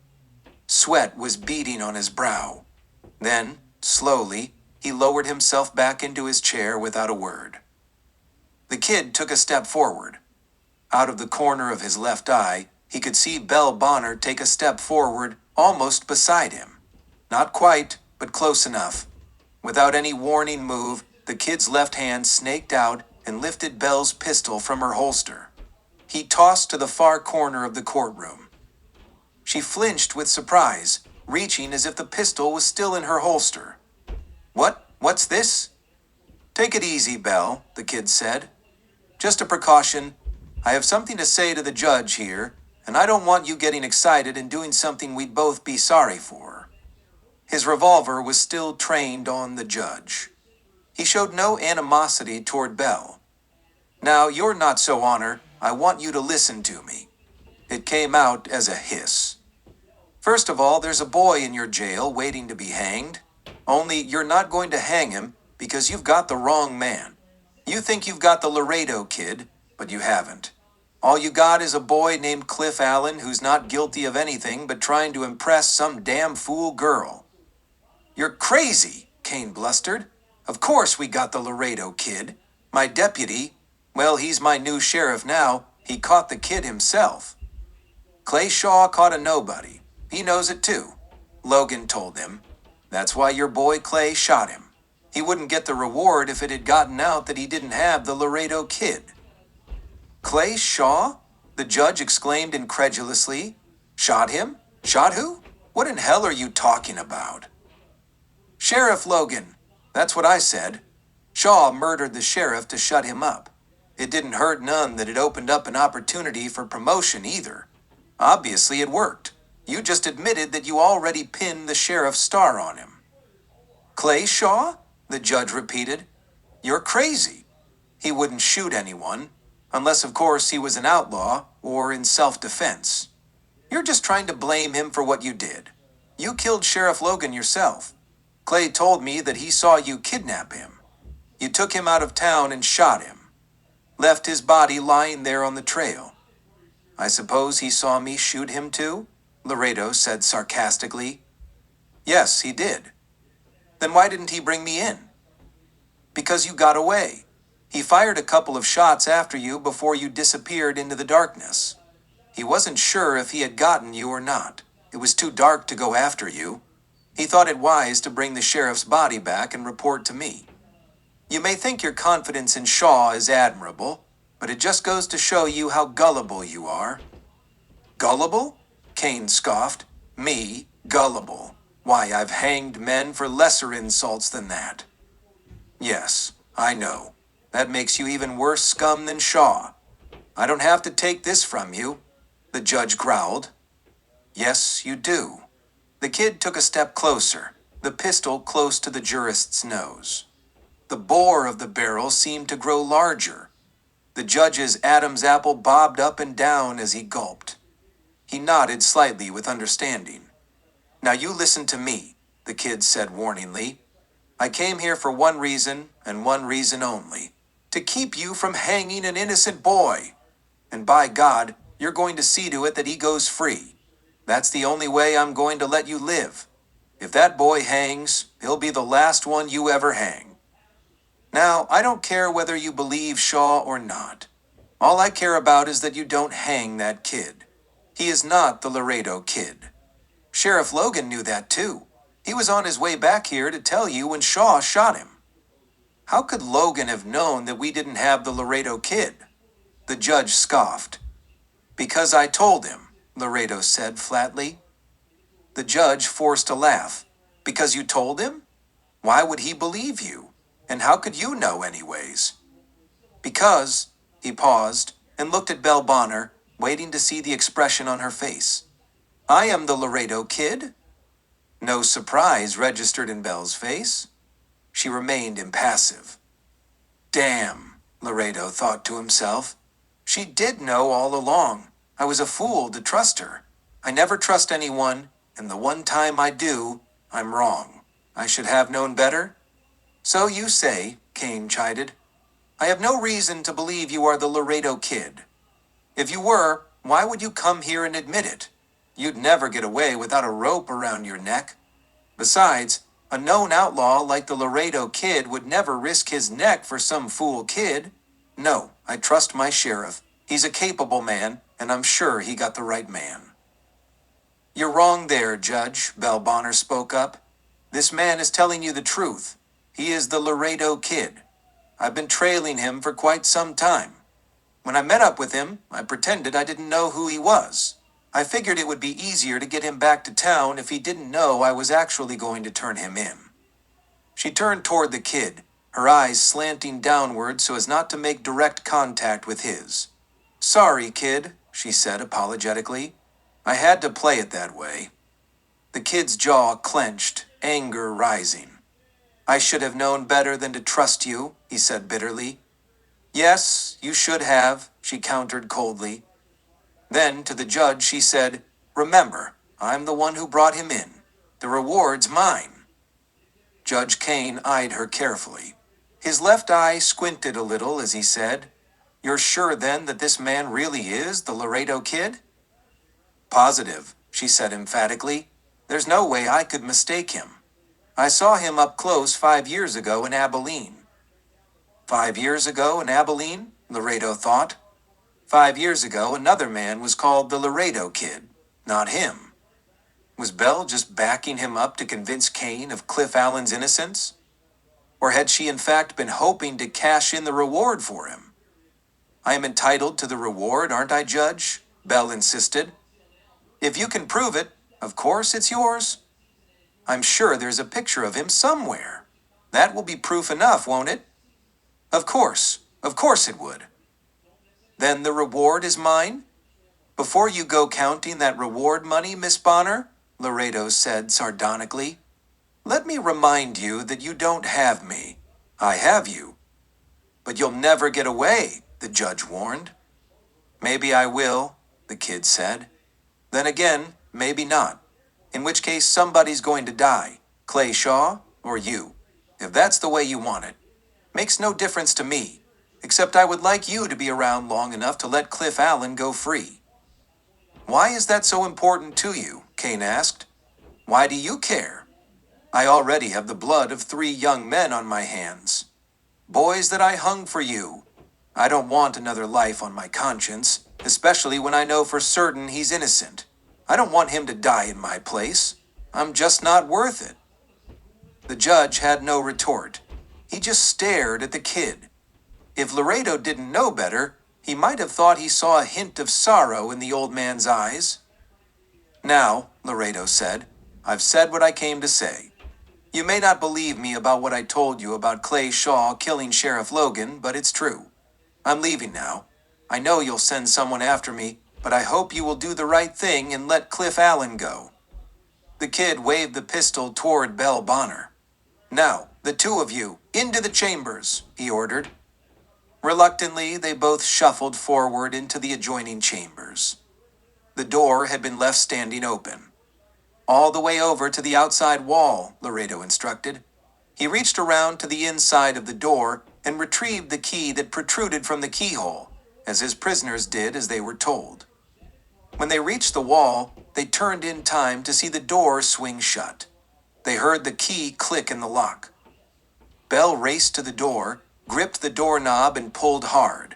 Speaker 1: Sweat was beading on his brow. Then, slowly, he lowered himself back into his chair without a word. The kid took a step forward. Out of the corner of his left eye, he could see Belle Bonner take a step forward, almost beside him. Not quite, but close enough. Without any warning move, the kid's left hand snaked out and lifted Belle's pistol from her holster. He tossed to the far corner of the courtroom. She flinched with surprise, reaching as if the pistol was still in her holster. What's this? Take it easy, Belle, the kid said. Just a precaution. I have something to say to the judge here, and I don't want you getting excited and doing something we'd both be sorry for. His revolver was still trained on the judge. He showed no animosity toward Belle. Now, you're not so honor. I want you to listen to me. It came out as a hiss. First of all, there's a boy in your jail waiting to be hanged. Only you're not going to hang him because you've got the wrong man. You think you've got the Laredo kid, but you haven't. All you got is a boy named Cliff Allen who's not guilty of anything but trying to impress some damn fool girl. You're crazy, Kane blustered. Of course we got the Laredo kid. My deputy, well, he's my new sheriff now. He caught the kid himself. Clay Shaw caught a nobody. He knows it too. Logan told him. That's why your boy Clay shot him. He wouldn't get the reward if it had gotten out that he didn't have the Laredo kid. Clay Shaw? The judge exclaimed incredulously. Shot him? Shot who? What in hell are you talking about? Sheriff Logan. That's what I said. Shaw murdered the sheriff to shut him up. It didn't hurt none that it opened up an opportunity for promotion either. Obviously it worked. You just admitted that you already pinned the sheriff's star on him. Clay Shaw? The judge repeated. You're crazy. He wouldn't shoot anyone, unless of course he was an outlaw or in self-defense. You're just trying to blame him for what you did. You killed Sheriff Logan yourself. Clay told me that he saw you kidnap him. You took him out of town and shot him. Left his body lying there on the trail. I suppose he saw me shoot him too? Laredo said sarcastically. Yes, he did. Then why didn't he bring me in? Because you got away. He fired a couple of shots after you before you disappeared into the darkness. He wasn't sure if he had gotten you or not. It was too dark to go after you. He thought it wise to bring the sheriff's body back and report to me. You may think your confidence in Shaw is admirable, but it just goes to show you how gullible you are. Gullible? Kane scoffed. Me, gullible. Why, I've hanged men for lesser insults than that. Yes, I know. That makes you even worse scum than Shaw. I don't have to take this from you, the judge growled. Yes, you do. The kid took a step closer, the pistol close to the jurist's nose. The bore of the barrel seemed to grow larger. The judge's Adam's apple bobbed up and down as he gulped. He nodded slightly with understanding. Now you listen to me, the kid said warningly. I came here for one reason, and one reason only. To keep you from hanging an innocent boy. And by God, you're going to see to it that he goes free. That's the only way I'm going to let you live. If that boy hangs, he'll be the last one you ever hang. Now, I don't care whether you believe Shaw or not. All I care about is that you don't hang that kid. He is not the Laredo kid. Sheriff Logan knew that too. He was on his way back here to tell you when Shaw shot him. How could Logan have known that we didn't have the Laredo kid? The judge scoffed. Because I told him, Laredo said flatly. The judge forced a laugh. Because you told him? Why would he believe you? And how could you know anyways? Because, he paused and looked at Belle Bonner, waiting to see the expression on her face. I am the Laredo kid? No surprise registered in Belle's face. She remained impassive. Damn, Laredo thought to himself. She did know all along. I was a fool to trust her. I never trust anyone, and the one time I do, I'm wrong. I should have known better? So you say, Kane chided. I have no reason to believe you are the Laredo Kid. If you were, why would you come here and admit it? You'd never get away without a rope around your neck. Besides, a known outlaw like the Laredo Kid would never risk his neck for some fool kid. No, I trust my sheriff. He's a capable man, and I'm sure he got the right man. You're wrong there, Judge, Belle Bonner spoke up. This man is telling you the truth. He is the Laredo Kid. I've been trailing him for quite some time. When I met up with him, I pretended I didn't know who he was. I figured it would be easier to get him back to town if he didn't know I was actually going to turn him in. She turned toward the kid, her eyes slanting downward so as not to make direct contact with his. Sorry, kid, she said apologetically. I had to play it that way. The kid's jaw clenched, anger rising. I should have known better than to trust you, he said bitterly. Yes, you should have, she countered coldly. Then, to the judge, she said, Remember, I'm the one who brought him in. The reward's mine. Judge Kane eyed her carefully. His left eye squinted a little as he said, You're sure then that this man really is the Laredo Kid? Positive, she said emphatically. There's no way I could mistake him. I saw him up close 5 years ago in Abilene. 5 years ago in Abilene? Laredo thought. 5 years ago, another man was called the Laredo Kid, not him. Was Belle just backing him up to convince Kane of Cliff Allen's innocence? Or had she in fact been hoping to cash in the reward for him? I am entitled to the reward, aren't I, Judge? Belle insisted. If you can prove it, of course it's yours. I'm sure there's a picture of him somewhere. That will be proof enough, won't it? Of course it would. Then the reward is mine? Before you go counting that reward money, Miss Bonner, Laredo said sardonically, let me remind you that you don't have me. I have you. But you'll never get away, the judge warned. Maybe I will, the kid said. Then again, maybe not. In which case somebody's going to die, Clay Shaw or you, if that's the way you want it. Makes no difference to me, except I would like you to be around long enough to let Cliff Allen go free. Why is that so important to you? Kane asked. Why do you care? I already have the blood of 3 young men on my hands. Boys that I hung for you. I don't want another life on my conscience, especially when I know for certain he's innocent. I don't want him to die in my place. I'm just not worth it. The judge had no retort. He just stared at the kid. If Laredo didn't know better, he might have thought he saw a hint of sorrow in the old man's eyes. Now, Laredo said, I've said what I came to say. You may not believe me about what I told you about Clay Shaw killing Sheriff Logan, but it's true. I'm leaving now. I know you'll send someone after me, but I hope you will do the right thing and let Cliff Allen go. The kid waved the pistol toward Belle Bonner. Now, the 2 of you, into the chambers, he ordered. Reluctantly, they both shuffled forward into the adjoining chambers. The door had been left standing open. All the way over to the outside wall, Laredo instructed. He reached around to the inside of the door and retrieved the key that protruded from the keyhole, as his prisoners did as they were told. When they reached the wall, they turned in time to see the door swing shut. They heard the key click in the lock. Belle raced to the door, gripped the doorknob and pulled hard.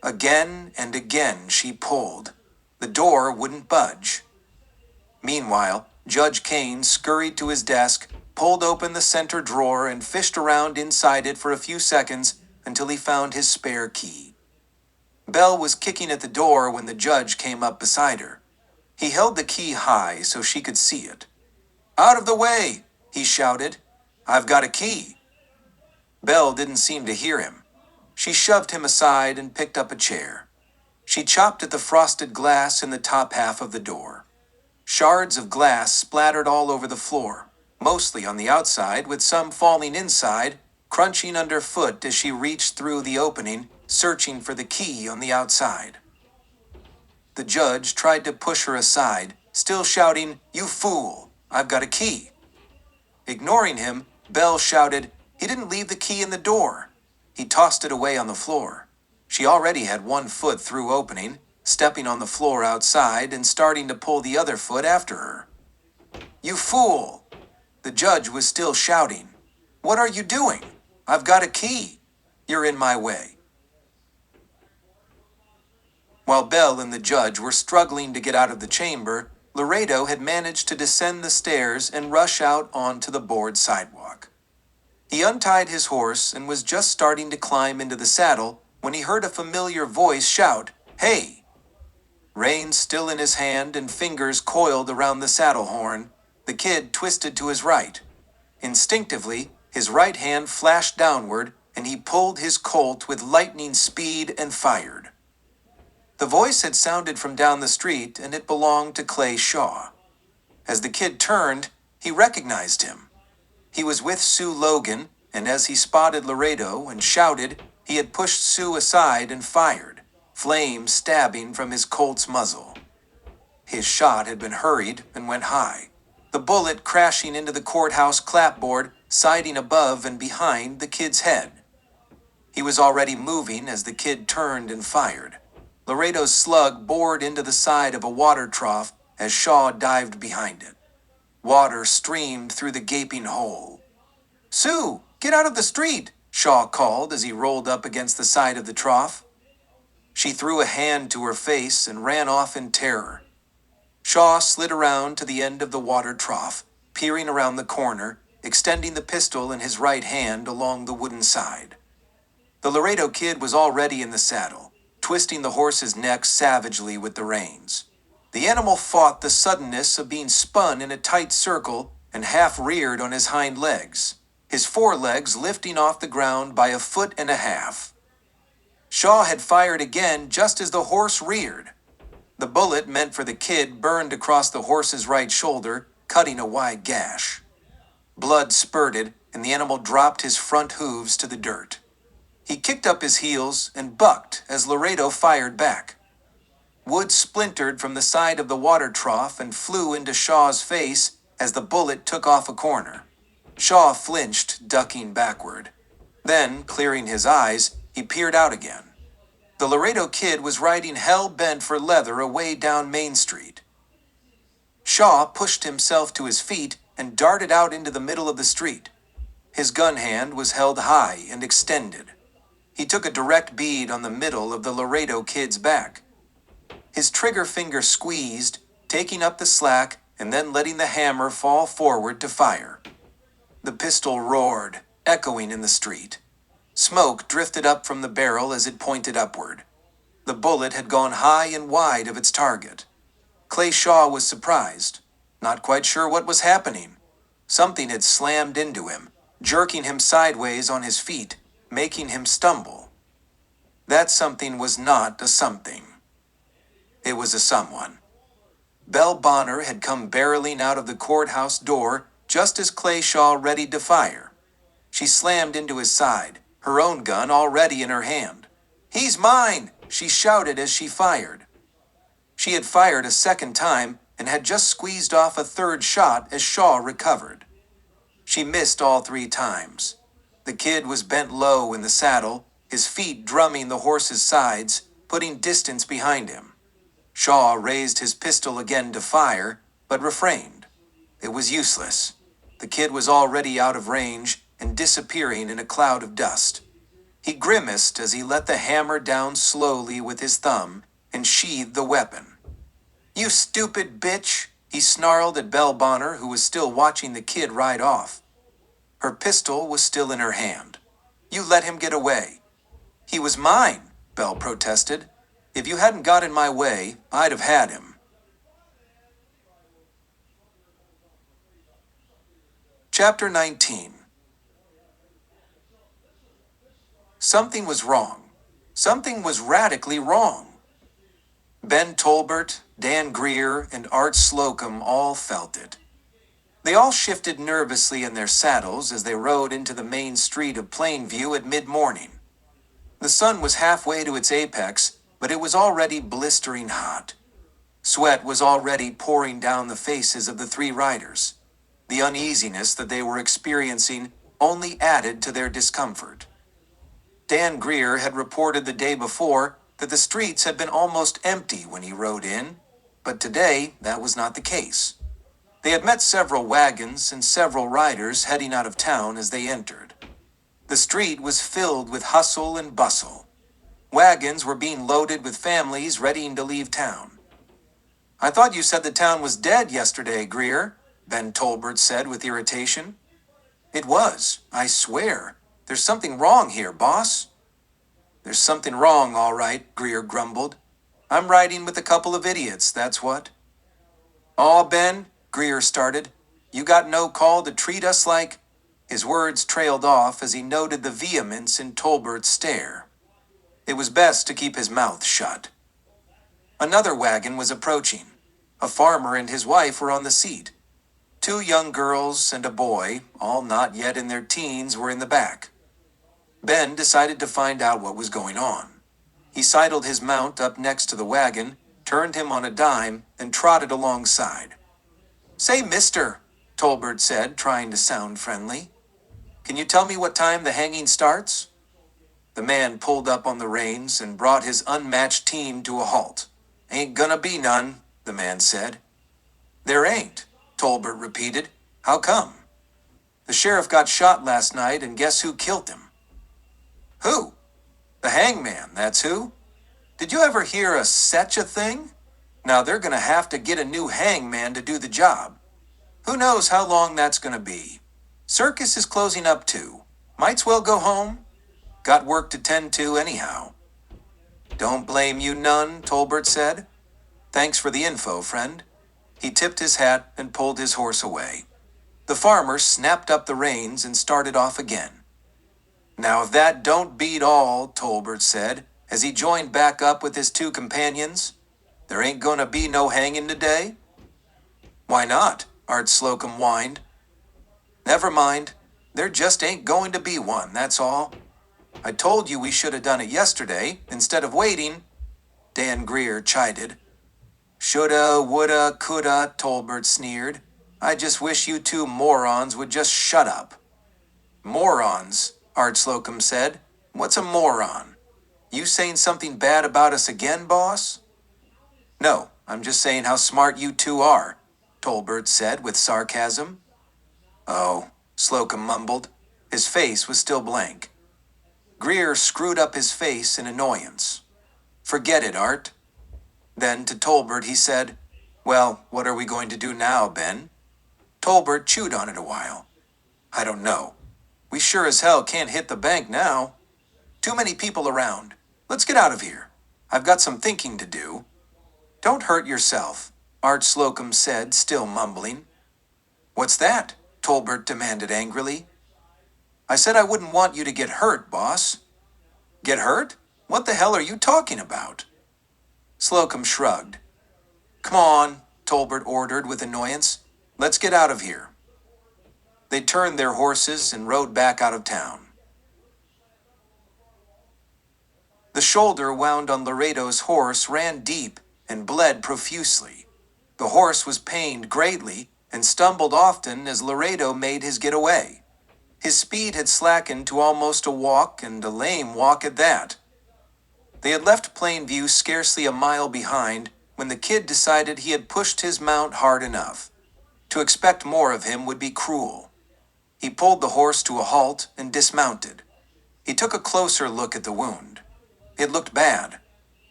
Speaker 1: Again and again she pulled. The door wouldn't budge. Meanwhile, Judge Kane scurried to his desk, pulled open the center drawer and fished around inside it for a few seconds until he found his spare key. Belle was kicking at the door when the judge came up beside her. He held the key high so she could see it. Out of the way, he shouted. I've got a key. Belle didn't seem to hear him. She shoved him aside and picked up a chair. She chopped at the frosted glass in the top half of the door. Shards of glass splattered all over the floor, mostly on the outside, with some falling inside, crunching underfoot as she reached through the opening, searching for the key on the outside. The judge tried to push her aside, still shouting, "You fool! I've got a key." Ignoring him, Belle shouted, "He didn't leave the key in the door." He tossed it away on the floor. She already had one foot through opening, stepping on the floor outside and starting to pull the other foot after her. "You fool!" The judge was still shouting. "What are you doing? I've got a key. You're in my way." While Belle and the judge were struggling to get out of the chamber, Laredo had managed to descend the stairs and rush out onto the board sidewalk. He untied his horse and was just starting to climb into the saddle when he heard a familiar voice shout, "Hey!" Reins still in his hand and fingers coiled around the saddle horn, the kid twisted to his right. Instinctively, his right hand flashed downward and he pulled his Colt with lightning speed and fired. The voice had sounded from down the street and it belonged to Clay Shaw. As the kid turned, he recognized him. He was with Sue Logan, and as he spotted Laredo and shouted, he had pushed Sue aside and fired, flames stabbing from his Colt's muzzle. His shot had been hurried and went high, the bullet crashing into the courthouse clapboard, siding above and behind the kid's head. He was already moving as the kid turned and fired. Laredo's slug bored into the side of a water trough as Shaw dived behind it. Water streamed through the gaping hole. "Sue, get out of the street!" Shaw called as he rolled up against the side of the trough. She threw a hand to her face and ran off in terror. Shaw slid around to the end of the water trough, peering around the corner, extending the pistol in his right hand along the wooden side. The Laredo kid was already in the saddle, twisting the horse's neck savagely with the reins. The animal fought the suddenness of being spun in a tight circle and half-reared on his hind legs, his forelegs lifting off the ground by 1.5 feet. Shaw had fired again just as the horse reared. The bullet meant for the kid burned across the horse's right shoulder, cutting a wide gash. Blood spurted, and the animal dropped his front hooves to the dirt. He kicked up his heels and bucked as Laredo fired back. Wood splintered from the side of the water trough and flew into Shaw's face as the bullet took off a corner. Shaw flinched, ducking backward. Then, clearing his eyes, he peered out again. The Laredo kid was riding hell-bent for leather away down Main Street. Shaw pushed himself to his feet and darted out into the middle of the street. His gun hand was held high and extended. He took a direct bead on the middle of the Laredo kid's back. His trigger finger squeezed, taking up the slack and then letting the hammer fall forward to fire. The pistol roared, echoing in the street. Smoke drifted up from the barrel as it pointed upward. The bullet had gone high and wide of its target. Clay Shaw was surprised, not quite sure what was happening. Something had slammed into him, jerking him sideways on his feet, making him stumble. That something was not a something. It was a someone. Belle Bonner had come barreling out of the courthouse door just as Clay Shaw readied to fire. She slammed into his side, her own gun already in her hand. "He's mine!" she shouted as she fired. She had fired a second time and had just squeezed off a third shot as Shaw recovered. She missed all 3 times. The kid was bent low in the saddle, his feet drumming the horse's sides, putting distance behind him. Shaw raised his pistol again to fire, but refrained. It was useless. The kid was already out of range and disappearing in a cloud of dust. He grimaced as he let the hammer down slowly with his thumb and sheathed the weapon. "You stupid bitch!" he snarled at Belle Bonner, who was still watching the kid ride off. Her pistol was still in her hand. "You let him get away." "He was mine," Belle protested. "If you hadn't got in my way, I'd have had him." Chapter 19. Something was wrong. Something was radically wrong. Ben Tolbert, Dan Greer, and Art Slocum all felt it. They all shifted nervously in their saddles as they rode into the main street of Plainview at mid-morning. The sun was halfway to its apex, but it was already blistering hot. Sweat was already pouring down the faces of the three riders. The uneasiness that they were experiencing only added to their discomfort. Dan Greer had reported the day before that the streets had been almost empty when he rode in, but today that was not the case. They had met several wagons and several riders heading out of town as they entered. The street was filled with hustle and bustle. Wagons were being loaded with families readying to leave town. "I thought you said the town was dead yesterday, Greer," Ben Tolbert said with irritation. "It was, I swear. There's something wrong here, boss." "There's something wrong, all right," Greer grumbled. "I'm riding with a couple of idiots, that's what." "Aw, Ben," Greer started, "you got no call to treat us like—" His words trailed off as he noted the vehemence in Tolbert's stare. It was best to keep his mouth shut. Another wagon was approaching. A farmer and his wife were on the seat. Two young girls and a boy, all not yet in their teens, were in the back. Ben decided to find out what was going on. He sidled his mount up next to the wagon, turned him on a dime, and trotted alongside. "Say, mister," Tolbert said, trying to sound friendly. "Can you tell me what time the hanging starts?" The man pulled up on the reins and brought his unmatched team to a halt. "Ain't gonna be none," the man said. "There ain't," Tolbert repeated. "How come?" "The sheriff got shot last night, and guess who killed him?" "Who?" "The hangman, that's who. Did you ever hear of such a thing? Now they're gonna have to get a new hangman to do the job. Who knows how long that's gonna be? Circus is closing up too. Might's well go home. Got work to tend to anyhow." "Don't blame you none," Tolbert said. "Thanks for the info, friend." He tipped his hat and pulled his horse away. The farmer snapped up the reins and started off again. "Now if that don't beat all," Tolbert said, as he joined back up with his two companions. "There ain't gonna be no hanging today?" "Why not?" Art Slocum whined. "Never mind. There just ain't going to be one, that's all. I told you we should have done it yesterday, instead of waiting," Dan Greer chided. "Shoulda, woulda, coulda," Tolbert sneered. "I just wish you two morons would just shut up." "Morons," Art Slocum said. "What's a moron? You saying something bad about us again, boss?" "No, I'm just saying how smart you two are," Tolbert said with sarcasm. "Oh," Slocum mumbled. His face was still blank. Greer screwed up his face in annoyance. "Forget it, Art." Then to Tolbert he said, "Well, what are we going to do now, Ben?" Tolbert chewed on it a while. "I don't know. We sure as hell can't hit the bank now. Too many people around. Let's get out of here. I've got some thinking to do." "Don't hurt yourself," Art Slocum said, still mumbling. "What's that?" Tolbert demanded angrily. "I said I wouldn't want you to get hurt, boss." "Get hurt? What the hell are you talking about?" Slocum shrugged. "Come on," Tolbert ordered with annoyance. "Let's get out of here." They turned their horses and rode back out of town. The shoulder wound on Laredo's horse ran deep and bled profusely. The horse was pained greatly and stumbled often as Laredo made his getaway. His speed had slackened to almost a walk, and a lame walk at that. They had left Plainview scarcely a mile behind when the kid decided he had pushed his mount hard enough. To expect more of him would be cruel. He pulled the horse to a halt and dismounted. He took a closer look at the wound. It looked bad.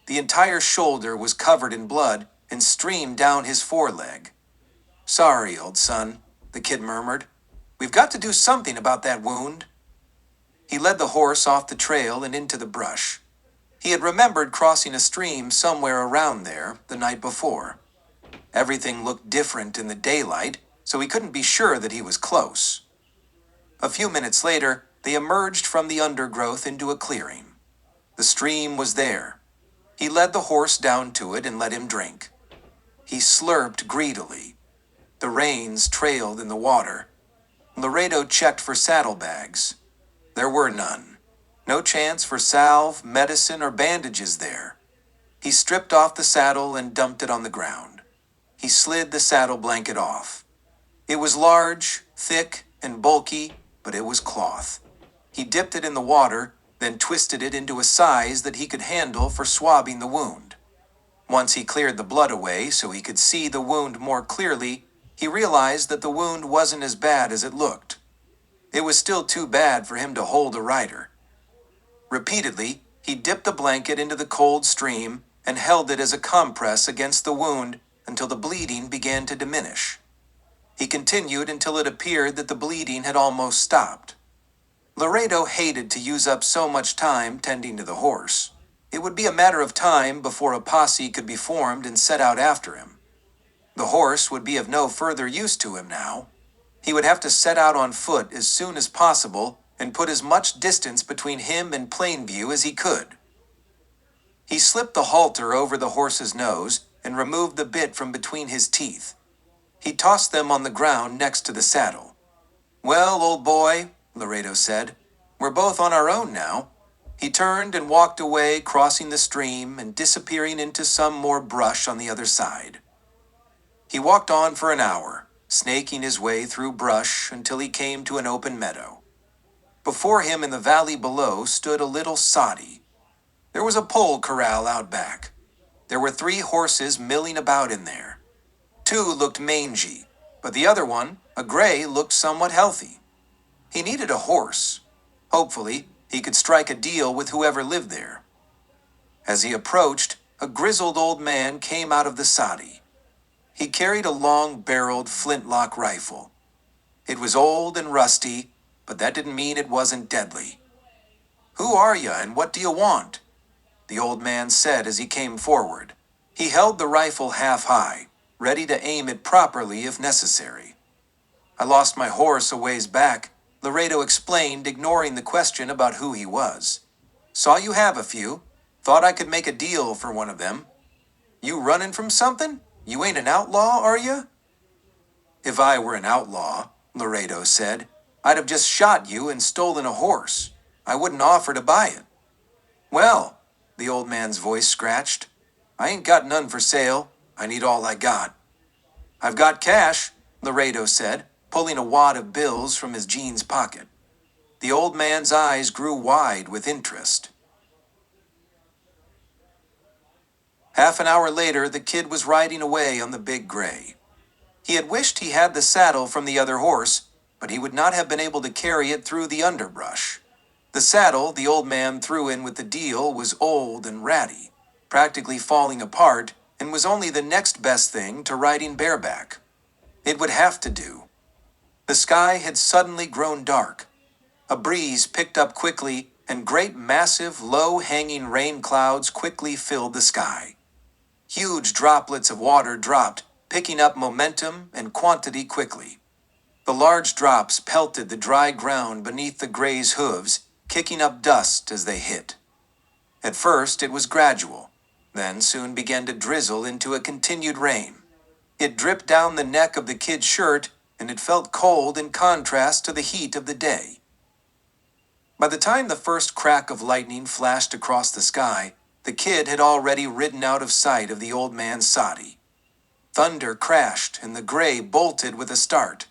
Speaker 1: The entire shoulder was covered in blood and streamed down his foreleg. "Sorry, old son," the kid murmured. "We've got to do something about that wound." He led the horse off the trail and into the brush. He had remembered crossing a stream somewhere around there the night before. Everything looked different in the daylight, so he couldn't be sure that he was close. A few minutes later, they emerged from the undergrowth into a clearing. The stream was there. He led the horse down to it and let him drink. He slurped greedily. The reins trailed in the water. Laredo checked for saddlebags. There were none. No chance for salve, medicine, or bandages there. He stripped off the saddle and dumped it on the ground. He slid the saddle blanket off. It was large, thick, and bulky, but it was cloth. He dipped it in the water, then twisted it into a size that he could handle for swabbing the wound. Once he cleared the blood away so he could see the wound more clearly, he realized that the wound wasn't as bad as it looked. It was still too bad for him to hold a rider. Repeatedly, he dipped the blanket into the cold stream and held it as a compress against the wound until the bleeding began to diminish. He continued until it appeared that the bleeding had almost stopped. Laredo hated to use up so much time tending to the horse. It would be a matter of time before a posse could be formed and set out after him. The horse would be of no further use to him now. He would have to set out on foot as soon as possible and put as much distance between him and Plainview as he could. He slipped the halter over the horse's nose and removed the bit from between his teeth. He tossed them on the ground next to the saddle. "Well, old boy," Laredo said, "we're both on our own now." He turned and walked away, crossing the stream and disappearing into some more brush on the other side. He walked on for an hour, snaking his way through brush until he came to an open meadow. Before him in the valley below stood a little soddy. There was a pole corral out back. There were 3 horses milling about in there. 2 looked mangy, but the other one, a gray, looked somewhat healthy. He needed a horse. Hopefully, he could strike a deal with whoever lived there. As he approached, a grizzled old man came out of the soddy. He carried a long-barreled flintlock rifle. It was old and rusty, but that didn't mean it wasn't deadly. "Who are you and what do you want?" the old man said as he came forward. He held the rifle half high, ready to aim it properly if necessary. "I lost my horse a ways back," Laredo explained, ignoring the question about who he was. "Saw you have a few. Thought I could make a deal for one of them." "You running from something? You ain't an outlaw, are you?" "If I were an outlaw," Laredo said, "I'd have just shot you and stolen a horse. I wouldn't offer to buy it." "Well," the old man's voice scratched, "I ain't got none for sale. I need all I got." "I've got cash," Laredo said, pulling a wad of bills from his jeans pocket. The old man's eyes grew wide with interest. Half an hour later, the kid was riding away on the big gray. He had wished he had the saddle from the other horse, but he would not have been able to carry it through the underbrush. The saddle the old man threw in with the deal was old and ratty, practically falling apart, and was only the next best thing to riding bareback. It would have to do. The sky had suddenly grown dark. A breeze picked up quickly, and great massive, low-hanging rain clouds quickly filled the sky. Huge droplets of water dropped, picking up momentum and quantity quickly. The large drops pelted the dry ground beneath the gray's hooves, kicking up dust as they hit. At first it was gradual, then soon began to drizzle into a continued rain. It dripped down the neck of the kid's shirt, and it felt cold in contrast to the heat of the day. By the time the first crack of lightning flashed across the sky, the kid had already ridden out of sight of the old man's soddy. Thunder crashed, and the gray bolted with a start.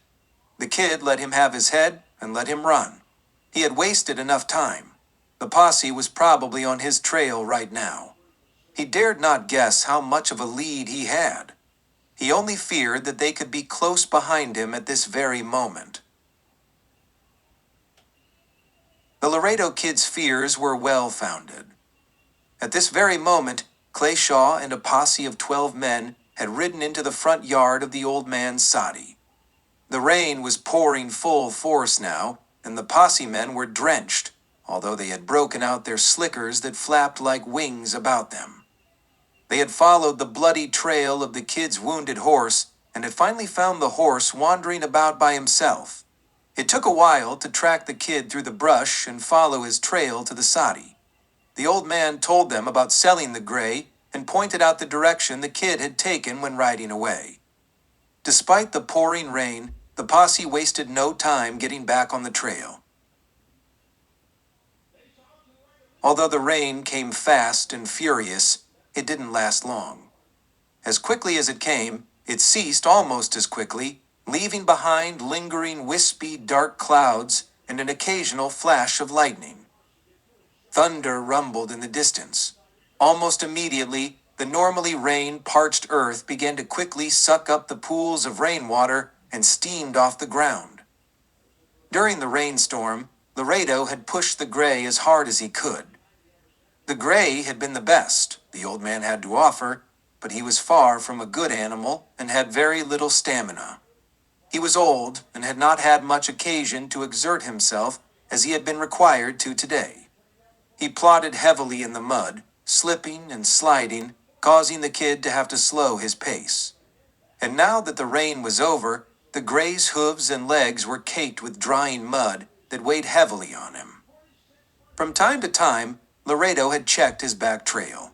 Speaker 1: The kid let him have his head and let him run. He had wasted enough time. The posse was probably on his trail right now. He dared not guess how much of a lead he had. He only feared that they could be close behind him at this very moment. The Laredo kid's fears were well-founded. At this very moment, Clay Shaw and a posse of 12 men had ridden into the front yard of the old man's soddy. The rain was pouring full force now, and the posse men were drenched, although they had broken out their slickers that flapped like wings about them. They had followed the bloody trail of the kid's wounded horse and had finally found the horse wandering about by himself. It took a while to track the kid through the brush and follow his trail to the soddy. The old man told them about selling the gray and pointed out the direction the kid had taken when riding away. Despite the pouring rain, the posse wasted no time getting back on the trail. Although the rain came fast and furious, it didn't last long. As quickly as it came, it ceased almost as quickly, leaving behind lingering wispy dark clouds and an occasional flash of lightning. Thunder rumbled in the distance. Almost immediately, the normally rain-parched earth began to quickly suck up the pools of rainwater and steamed off the ground. During the rainstorm, Laredo had pushed the gray as hard as he could. The gray had been the best the old man had to offer, but he was far from a good animal and had very little stamina. He was old and had not had much occasion to exert himself as he had been required to today. He plodded heavily in the mud, slipping and sliding, causing the kid to have to slow his pace. And now that the rain was over, the gray's hooves and legs were caked with drying mud that weighed heavily on him. From time to time, Laredo had checked his back trail.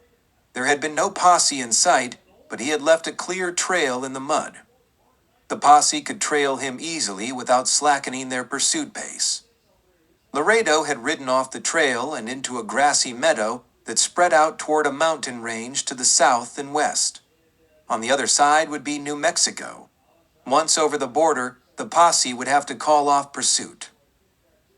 Speaker 1: There had been no posse in sight, but he had left a clear trail in the mud. The posse could trail him easily without slackening their pursuit pace. Laredo had ridden off the trail and into a grassy meadow that spread out toward a mountain range to the south and west. On the other side would be New Mexico. Once over the border, the posse would have to call off pursuit.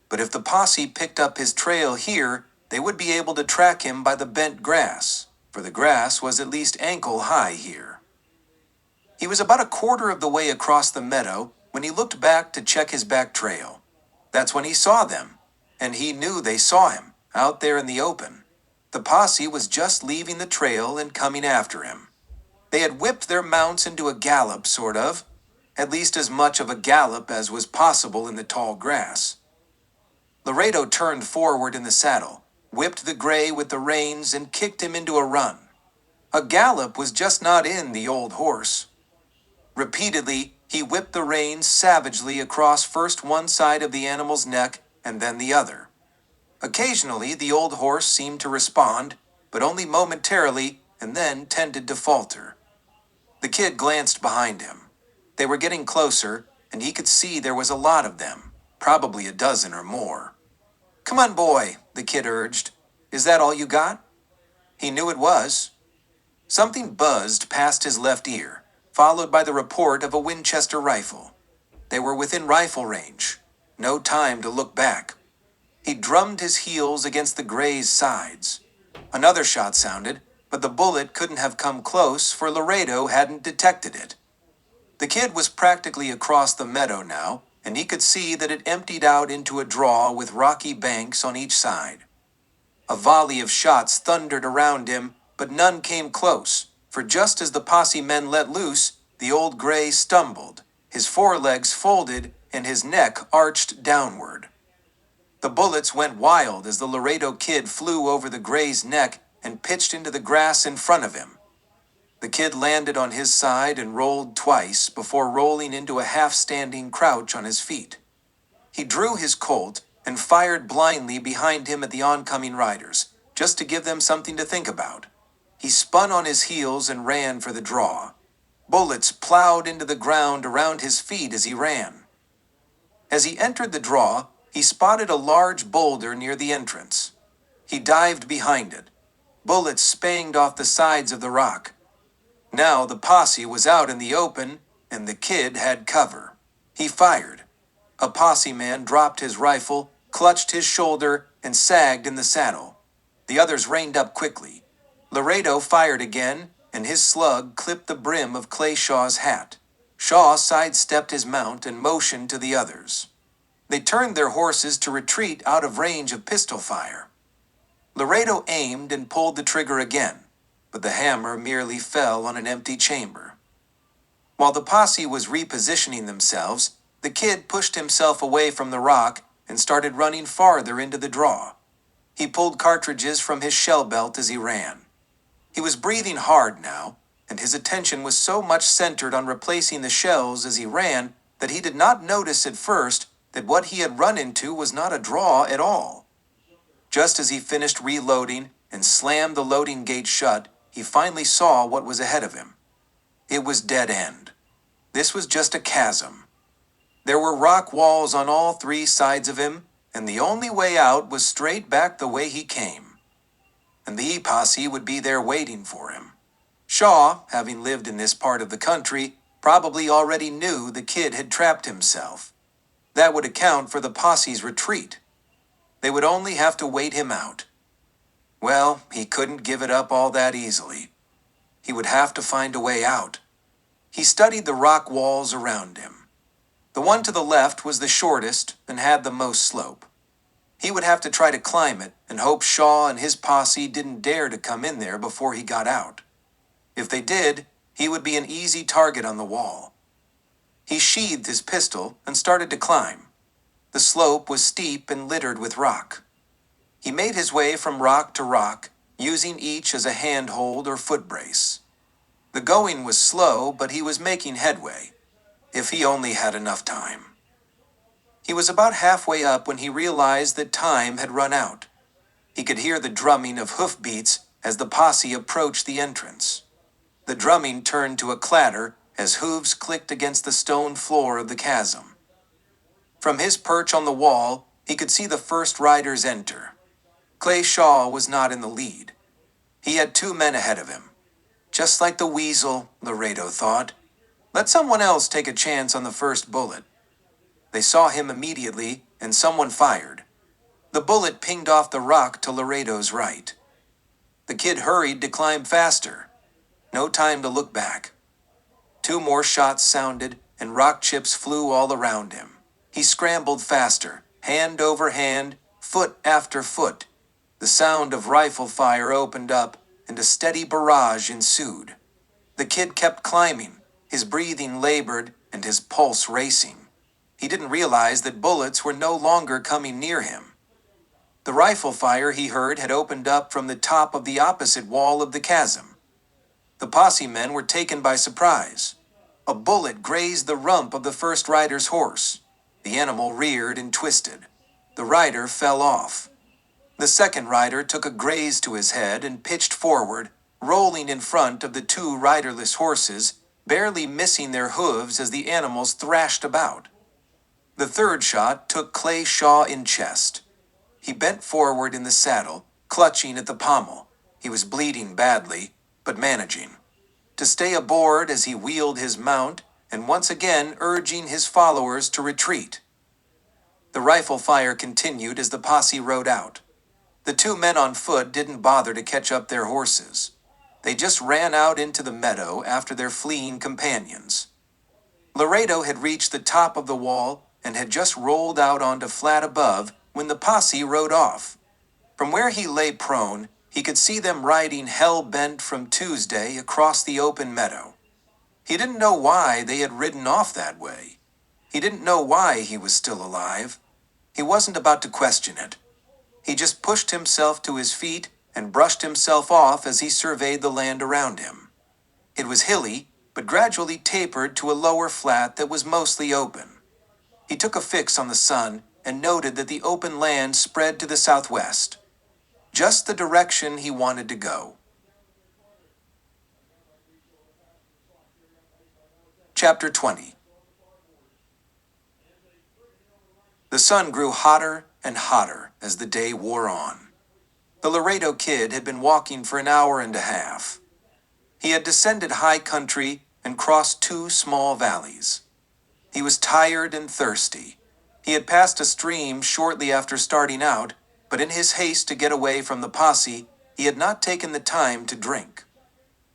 Speaker 1: But if the posse picked up his trail here, they would be able to track him by the bent grass, for the grass was at least ankle-high here. He was about a quarter of the way across the meadow when he looked back to check his back trail. That's when he saw them, and he knew they saw him, out there in the open. The posse was just leaving the trail and coming after him. They had whipped their mounts into a gallop, sort of, at least as much of a gallop as was possible in the tall grass. Laredo turned forward in the saddle, whipped the gray with the reins, and kicked him into a run. A gallop was just not in the old horse. Repeatedly, he whipped the reins savagely across first one side of the animal's neck and then the other. Occasionally, the old horse seemed to respond, but only momentarily, and then tended to falter. The kid glanced behind him. They were getting closer, and he could see there was a lot of them, probably a dozen or more. "Come on, boy," the kid urged. "Is that all you got?" He knew it was. Something buzzed past his left ear, followed by the report of a Winchester rifle. They were within rifle range. No time to look back. He drummed his heels against the gray's sides. Another shot sounded, but the bullet couldn't have come close, for Laredo hadn't detected it. The kid was practically across the meadow now, and he could see that it emptied out into a draw with rocky banks on each side. A volley of shots thundered around him, but none came close, for just as the posse men let loose, the old gray stumbled, his forelegs folded, and his neck arched downward. The bullets went wild as the Laredo kid flew over the gray's neck and pitched into the grass in front of him. The kid landed on his side and rolled twice before rolling into a half-standing crouch on his feet. He drew his Colt and fired blindly behind him at the oncoming riders, just to give them something to think about. He spun on his heels and ran for the draw. Bullets plowed into the ground around his feet as he ran. As he entered the draw, he spotted a large boulder near the entrance. He dived behind it. Bullets spanged off the sides of the rock. Now the posse was out in the open, and the kid had cover. He fired. A posse man dropped his rifle, clutched his shoulder, and sagged in the saddle. The others reined up quickly. Laredo fired again, and his slug clipped the brim of Clay Shaw's hat. Shaw sidestepped his mount and motioned to the others. They turned their horses to retreat out of range of pistol fire. Laredo aimed and pulled the trigger again, but the hammer merely fell on an empty chamber. While the posse was repositioning themselves, the kid pushed himself away from the rock and started running farther into the draw. He pulled cartridges from his shell belt as he ran. He was breathing hard now, and his attention was so much centered on replacing the shells as he ran that he did not notice at first that what he had run into was not a draw at all. Just as he finished reloading and slammed the loading gate shut, he finally saw what was ahead of him. It was dead end. This was just a chasm. There were rock walls on all three sides of him, and the only way out was straight back the way he came. and the E-posse would be there waiting for him. Shaw, having lived in this part of the country, probably already knew the kid had trapped himself. That would account for the posse's retreat. They would only have to wait him out. Well, he couldn't give it up all that easily. He would have to find a way out. He studied the rock walls around him. The one to the left was the shortest and had the most slope. He would have to try to climb it and hope Shaw and his posse didn't dare to come in there before he got out. If they did, he would be an easy target on the wall. He sheathed his pistol and started to climb. The slope was steep and littered with rock. He made his way from rock to rock, using each as a handhold or foot brace. The going was slow, but he was making headway, if he only had enough time. He was about halfway up when he realized that time had run out. He could hear the drumming of hoofbeats as the posse approached the entrance. The drumming turned to a clatter as hooves clicked against the stone floor of the chasm. From his perch on the wall, he could see the first riders enter. Clay Shaw was not in the lead. He had 2 men ahead of him. Just like the weasel, Laredo thought. Let someone else take a chance on the first bullet. They saw him immediately, and someone fired. The bullet pinged off the rock to Laredo's right. The kid hurried to climb faster. No time to look back. 2 more shots sounded, and rock chips flew all around him. He scrambled faster, hand over hand, foot after foot. The sound of rifle fire opened up, and a steady barrage ensued. The kid kept climbing, his breathing labored and his pulse racing. He didn't realize that bullets were no longer coming near him. The rifle fire he heard had opened up from the top of the opposite wall of the chasm. The posse men were taken by surprise. A bullet grazed the rump of the first rider's horse. The animal reared and twisted. The rider fell off. The second rider took a graze to his head and pitched forward, rolling in front of the 2 riderless horses, barely missing their hooves as the animals thrashed about. The third shot took Clay Shaw in chest. He bent forward in the saddle, clutching at the pommel. He was bleeding badly, but managing to stay aboard as he wheeled his mount and once again urging his followers to retreat. The rifle fire continued as the posse rode out. The 2 men on foot didn't bother to catch up their horses. They just ran out into the meadow after their fleeing companions. Laredo had reached the top of the wall and had just rolled out onto flat above when the posse rode off. From where he lay prone, he could see them riding hell-bent from Tuesday across the open meadow. He didn't know why they had ridden off that way. He didn't know why he was still alive. He wasn't about to question it. He just pushed himself to his feet and brushed himself off as he surveyed the land around him. It was hilly, but gradually tapered to a lower flat that was mostly open. He took a fix on the sun and noted that the open land spread to the southwest. Just the direction he wanted to go. Chapter 20. The sun grew hotter and hotter as the day wore on. The Laredo kid had been walking for an hour and a half. He had descended high country and crossed 2 small valleys. He was tired and thirsty. He had passed a stream shortly after starting out, but in his haste to get away from the posse, he had not taken the time to drink.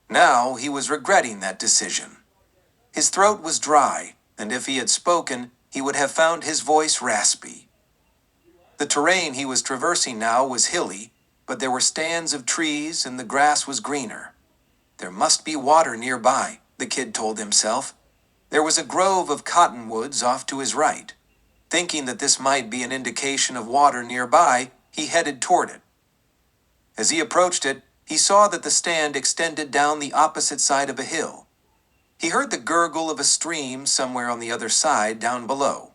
Speaker 1: Now he was regretting that decision. His throat was dry, and if he had spoken, he would have found his voice raspy. The terrain he was traversing now was hilly, but there were stands of trees and the grass was greener. There must be water nearby, the kid told himself. There was a grove of cottonwoods off to his right. Thinking that this might be an indication of water nearby, he headed toward it. As he approached it, he saw that the stand extended down the opposite side of a hill. He heard the gurgle of a stream somewhere on the other side down below.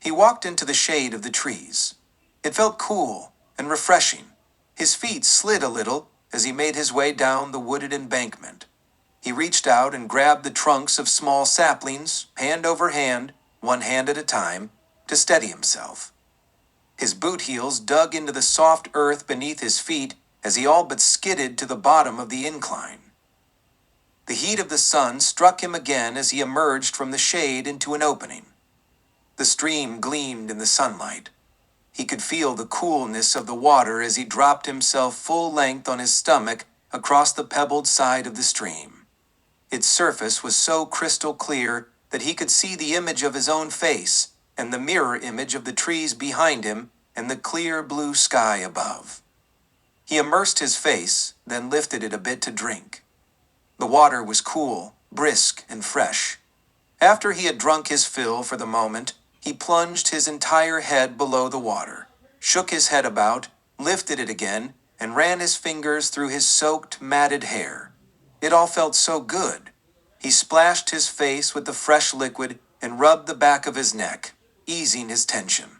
Speaker 1: He walked into the shade of the trees. It felt cool and refreshing. His feet slid a little as he made his way down the wooded embankment. He reached out and grabbed the trunks of small saplings, hand over hand, one hand at a time, to steady himself. His boot heels dug into the soft earth beneath his feet, as he all but skidded to the bottom of the incline. The heat of the sun struck him again as he emerged from the shade into an opening. The stream gleamed in the sunlight. He could feel the coolness of the water as he dropped himself full length on his stomach across the pebbled side of the stream. Its surface was so crystal clear that he could see the image of his own face and the mirror image of the trees behind him and the clear blue sky above. He immersed his face, then lifted it a bit to drink. The water was cool, brisk, and fresh. After he had drunk his fill for the moment, he plunged his entire head below the water, shook his head about, lifted it again, and ran his fingers through his soaked, matted hair. It all felt so good. He splashed his face with the fresh liquid and rubbed the back of his neck, easing his tension.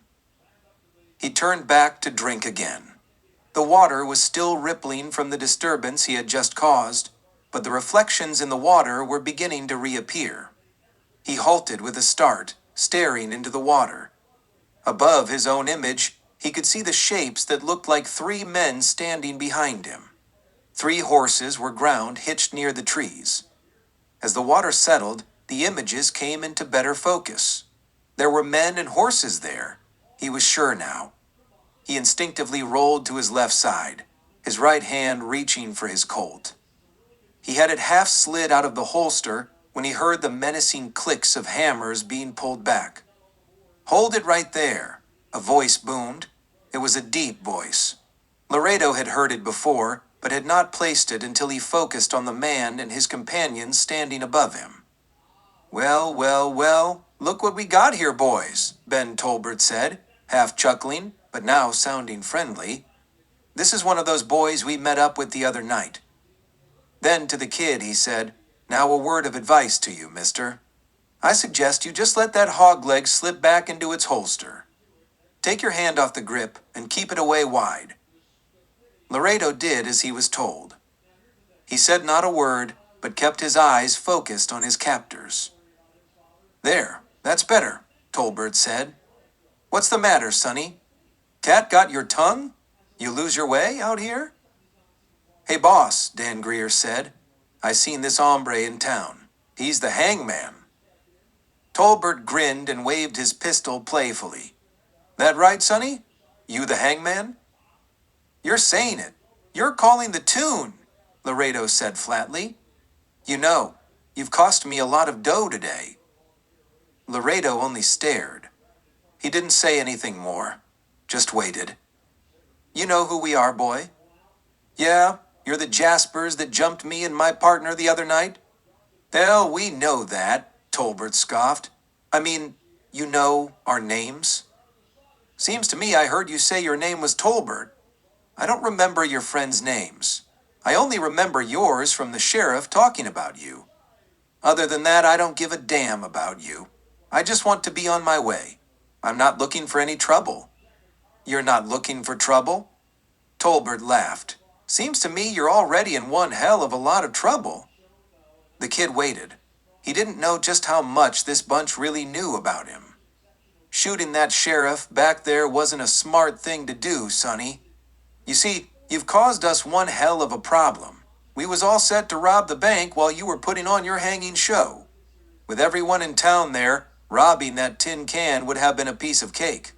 Speaker 1: He turned back to drink again. The water was still rippling from the disturbance he had just caused, but the reflections in the water were beginning to reappear. He halted with a start, staring into the water. Above his own image, he could see the shapes that looked like 3 men standing behind him. 3 horses were ground hitched near the trees. As the water settled, the images came into better focus. There were men and horses there. He was sure now. He instinctively rolled to his left side, his right hand reaching for his Colt. He had it half slid out of the holster when he heard the menacing clicks of hammers being pulled back. "Hold it right there," a voice boomed. It was a deep voice. Laredo had heard it before, but had not placed it until he focused on the man and his companions standing above him. "Well, well, well, look what we got here, boys," Ben Tolbert said, half chuckling, but now sounding friendly. "This is one of those boys we met up with the other night." Then to the kid he said, "Now a word of advice to you, mister. I suggest you just let that hog leg slip back into its holster. Take your hand off the grip and keep it away wide." Laredo did as he was told. He said not a word, but kept his eyes focused on his captors. "There, that's better," Tolbert said. "What's the matter, Sonny? Cat got your tongue? You lose your way out here?" "Hey, boss," Dan Greer said. "I seen this hombre in town. He's the Hangman." Tolbert grinned and waved his pistol playfully. "That right, Sonny? You the Hangman?" "You're saying it. You're calling the tune," Laredo said flatly. "You know, you've cost me a lot of dough today." Laredo only stared. He didn't say anything more, just waited. "You know who we are, boy?" "Yeah, you're the Jaspers that jumped me and my partner the other night?" "Hell, we know that," Tolbert scoffed. "I mean, you know our names?" "Seems to me I heard you say your name was Tolbert. I don't remember your friends' names. I only remember yours from the sheriff talking about you. Other than that, I don't give a damn about you. I just want to be on my way. I'm not looking for any trouble." "You're not looking for trouble?" Tolbert laughed. "Seems to me you're already in one hell of a lot of trouble." The kid waited. He didn't know just how much this bunch really knew about him. "Shooting that sheriff back there wasn't a smart thing to do, Sonny. You see, you've caused us one hell of a problem. We was all set to rob the bank while you were putting on your hanging show. With everyone in town there, robbing that tin can would have been a piece of cake.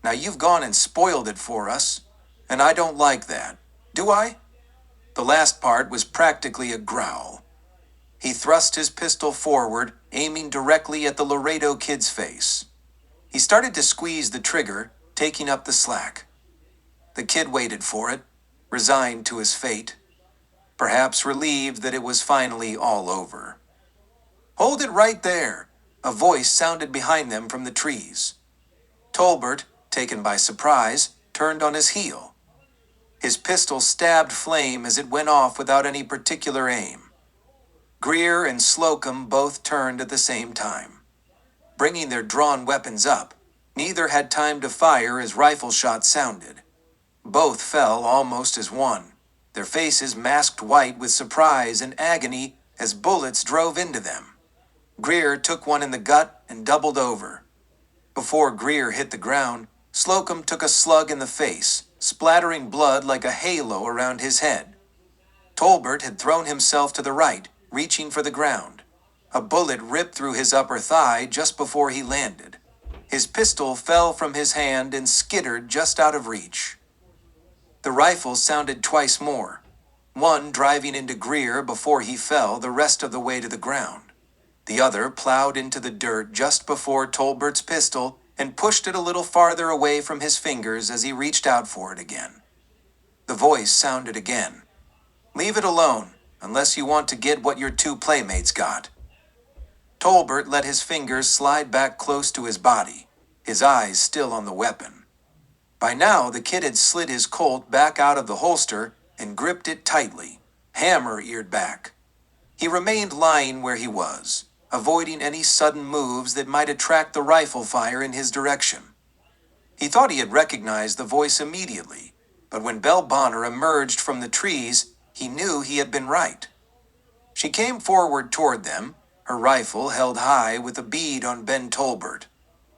Speaker 1: Now you've gone and spoiled it for us, and I don't like that. Do I?" The last part was practically a growl. He thrust his pistol forward, aiming directly at the Laredo kid's face. He started to squeeze the trigger, taking up the slack. The kid waited for it, resigned to his fate, perhaps relieved that it was finally all over. "Hold it right there," a voice sounded behind them from the trees. Tolbert, taken by surprise, turned on his heel. His pistol stabbed flame as it went off without any particular aim. Greer and Slocum both turned at the same time. Bringing their drawn weapons up, neither had time to fire as rifle shots sounded. Both fell almost as one, their faces masked white with surprise and agony as bullets drove into them. Greer took one in the gut and doubled over. Before Greer hit the ground, Slocum took a slug in the face, splattering blood like a halo around his head. Tolbert had thrown himself to the right, reaching for the ground. A bullet ripped through his upper thigh just before he landed. His pistol fell from his hand and skittered just out of reach. The rifle sounded twice more, one driving into Greer before he fell the rest of the way to the ground. The other plowed into the dirt just before Tolbert's pistol and pushed it a little farther away from his fingers as he reached out for it again. The voice sounded again. "Leave it alone, unless you want to get what your two playmates got." Tolbert let his fingers slide back close to his body, his eyes still on the weapon. By now, the kid had slid his Colt back out of the holster and gripped it tightly, hammer-eared back. He remained lying where he was, avoiding any sudden moves that might attract the rifle fire in his direction. He thought he had recognized the voice immediately, but when Belle Bonner emerged from the trees, he knew he had been right. She came forward toward them, her rifle held high with a bead on Ben Tolbert.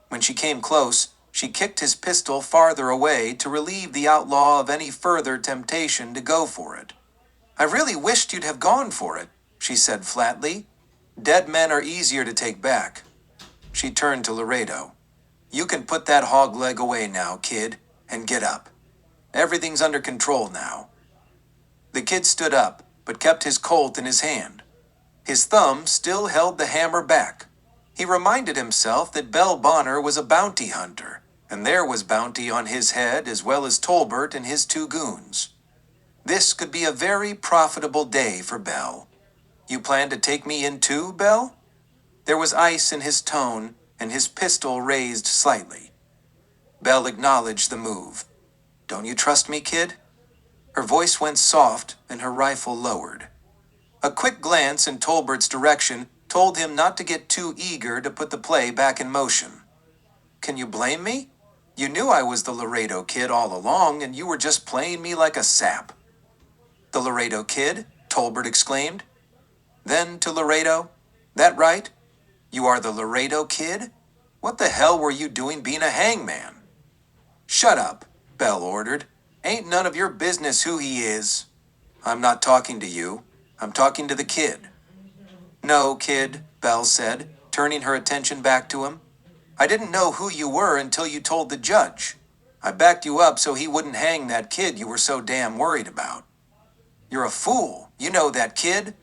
Speaker 1: When she came close, she kicked his pistol farther away to relieve the outlaw of any further temptation to go for it. "I really wished you'd have gone for it," she said flatly. "Dead men are easier to take back." She turned to Laredo. "You can put that hog leg away now, kid, and get up. Everything's under control now." The kid stood up, but kept his Colt in his hand. His thumb still held the hammer back. He reminded himself that Belle Bonner was a bounty hunter, and there was bounty on his head as well as Tolbert and his two goons. This could be a very profitable day for Belle. "You plan to take me in too, Belle?" There was ice in his tone, and his pistol raised slightly. Belle acknowledged the move. "Don't you trust me, kid?" Her voice went soft, and her rifle lowered. A quick glance in Tolbert's direction told him not to get too eager to put the play back in motion. "Can you blame me? You knew I was the Laredo Kid all along, and you were just playing me like a sap." "The Laredo Kid?" Tolbert exclaimed. Then to Laredo, "That right? You are the Laredo Kid? What the hell were you doing being a hangman?" "Shut up," Belle ordered. "Ain't none of your business who he is." "I'm not talking to you. I'm talking to the kid." "No, kid," Belle said, turning her attention back to him. "I didn't know who you were until you told the judge. I backed you up so he wouldn't hang that kid you were so damn worried about." "You're a fool. You know that, kid.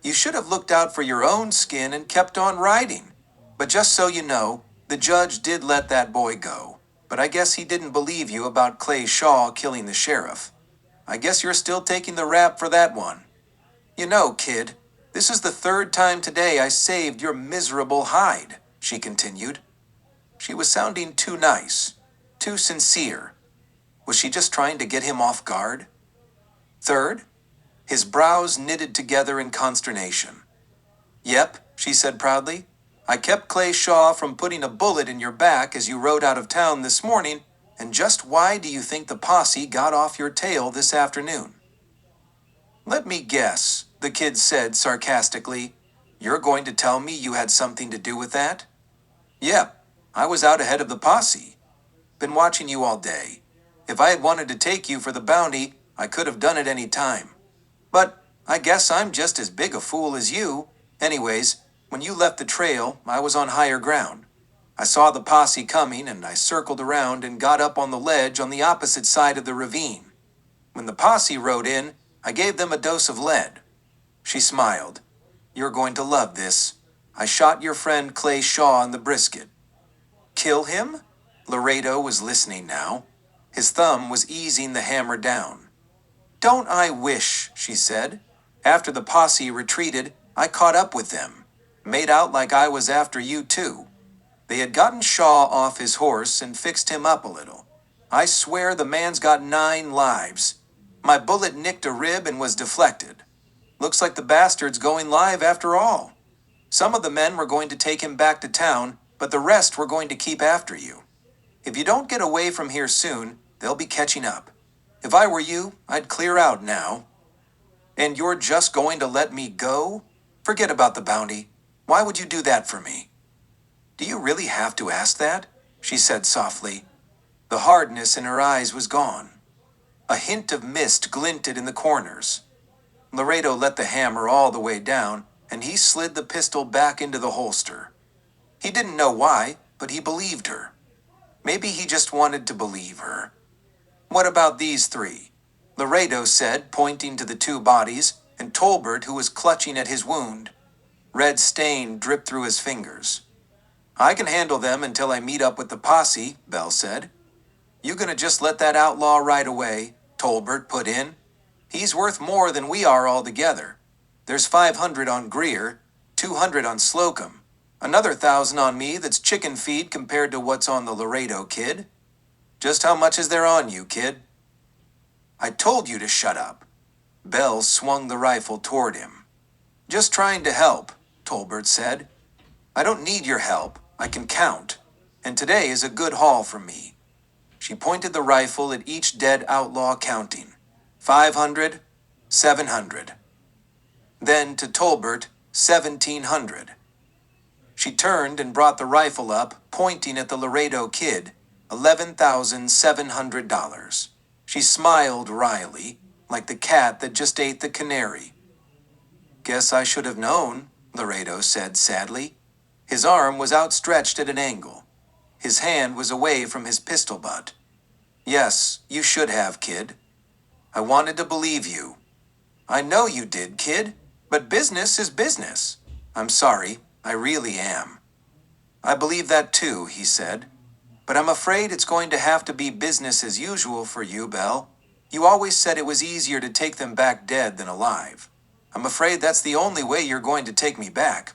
Speaker 1: You should have looked out for your own skin and kept on riding. But just so you know, the judge did let that boy go. But I guess he didn't believe you about Clay Shaw killing the sheriff. I guess you're still taking the rap for that one. You know, kid, this is the third time today I saved your miserable hide," she continued. She was sounding too nice, too sincere. Was she just trying to get him off guard? "Third?" His brows knitted together in consternation. "Yep," she said proudly. "I kept Clay Shaw from putting a bullet in your back as you rode out of town this morning, and just why do you think the posse got off your tail this afternoon?" "Let me guess," the kid said sarcastically. "You're going to tell me you had something to do with that?" "Yep, I was out ahead of the posse. Been watching you all day. If I had wanted to take you for the bounty, I could have done it any time. But I guess I'm just as big a fool as you. Anyways, when you left the trail, I was on higher ground. I saw the posse coming, and I circled around and got up on the ledge on the opposite side of the ravine. When the posse rode in, I gave them a dose of lead." She smiled. "You're going to love this. I shot your friend Clay Shaw in the brisket." "Kill him?" Laredo was listening now. His thumb was easing the hammer down. "Don't I wish," she said. "After the posse retreated, I caught up with them. Made out like I was after you too. They had gotten Shaw off his horse and fixed him up a little. I swear the man's got 9 lives. My bullet nicked a rib and was deflected. Looks like the bastard's going live after all. Some of the men were going to take him back to town, but the rest were going to keep after you. If you don't get away from here soon, they'll be catching up. If I were you, I'd clear out now." "And you're just going to let me go? Forget about the bounty. Why would you do that for me?" "Do you really have to ask that?" she said softly. The hardness in her eyes was gone. A hint of mist glinted in the corners. Laredo let the hammer all the way down, and he slid the pistol back into the holster. He didn't know why, but he believed her. Maybe he just wanted to believe her. "What about these three?" Laredo said, pointing to the two bodies, and Tolbert, who was clutching at his wound. Red stain dripped through his fingers. "I can handle them until I meet up with the posse," Bell said. "You gonna just let that outlaw right away?" Tolbert put in. "He's worth more than we are altogether. There's 500 on Greer, 200 on Slocum, another 1,000 on me that's chicken feed compared to what's on the Laredo kid. Just how much is there on you, kid?" "I told you to shut up." Bell swung the rifle toward him. "Just trying to help," Tolbert said. "I don't need your help. I can count. And today is a good haul from me." She pointed the rifle at each dead outlaw, counting. 500, 700. Then to Tolbert, 1,700. She turned and brought the rifle up, pointing at the Laredo kid, $11,700. She smiled wryly, like the cat that just ate the canary. "Guess I should have known," Laredo said sadly. His arm was outstretched at an angle. His hand was away from his pistol butt. "Yes, you should have, kid. I wanted to believe you." "I know you did, kid, but business is business." "I'm sorry, I really am." "I believe that too," he said. "But I'm afraid it's going to have to be business as usual for you, Bell. You always said it was easier to take them back dead than alive. I'm afraid that's the only way you're going to take me back."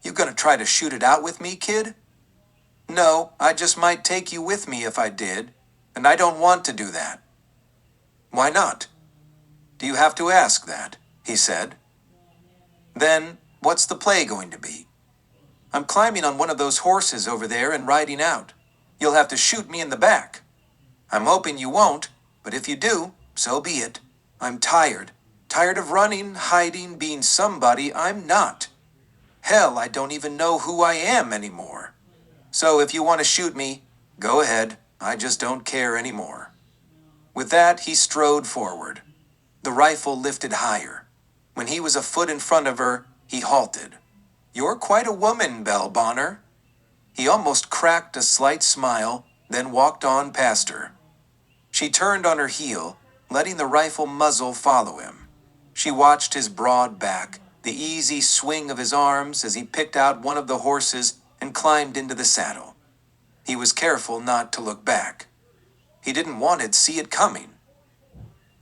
Speaker 1: "You gonna try to shoot it out with me, kid?" "No, I just might take you with me if I did, and I don't want to do that." "Why not?" "Do you have to ask that?" he said. "Then, what's the play going to be?" "I'm climbing on one of those horses over there and riding out. You'll have to shoot me in the back." "I'm hoping you won't, but if you do, so be it. I'm tired. Tired of running, hiding, being somebody I'm not. Hell, I don't even know who I am anymore. So if you want to shoot me, go ahead. I just don't care anymore." With that, he strode forward. The rifle lifted higher. When he was a foot in front of her, he halted. "You're quite a woman, Belle Bonner." He almost cracked a slight smile, then walked on past her. She turned on her heel, letting the rifle muzzle follow him. She watched his broad back, the easy swing of his arms as he picked out one of the horses and climbed into the saddle. He was careful not to look back. He didn't want to see it coming.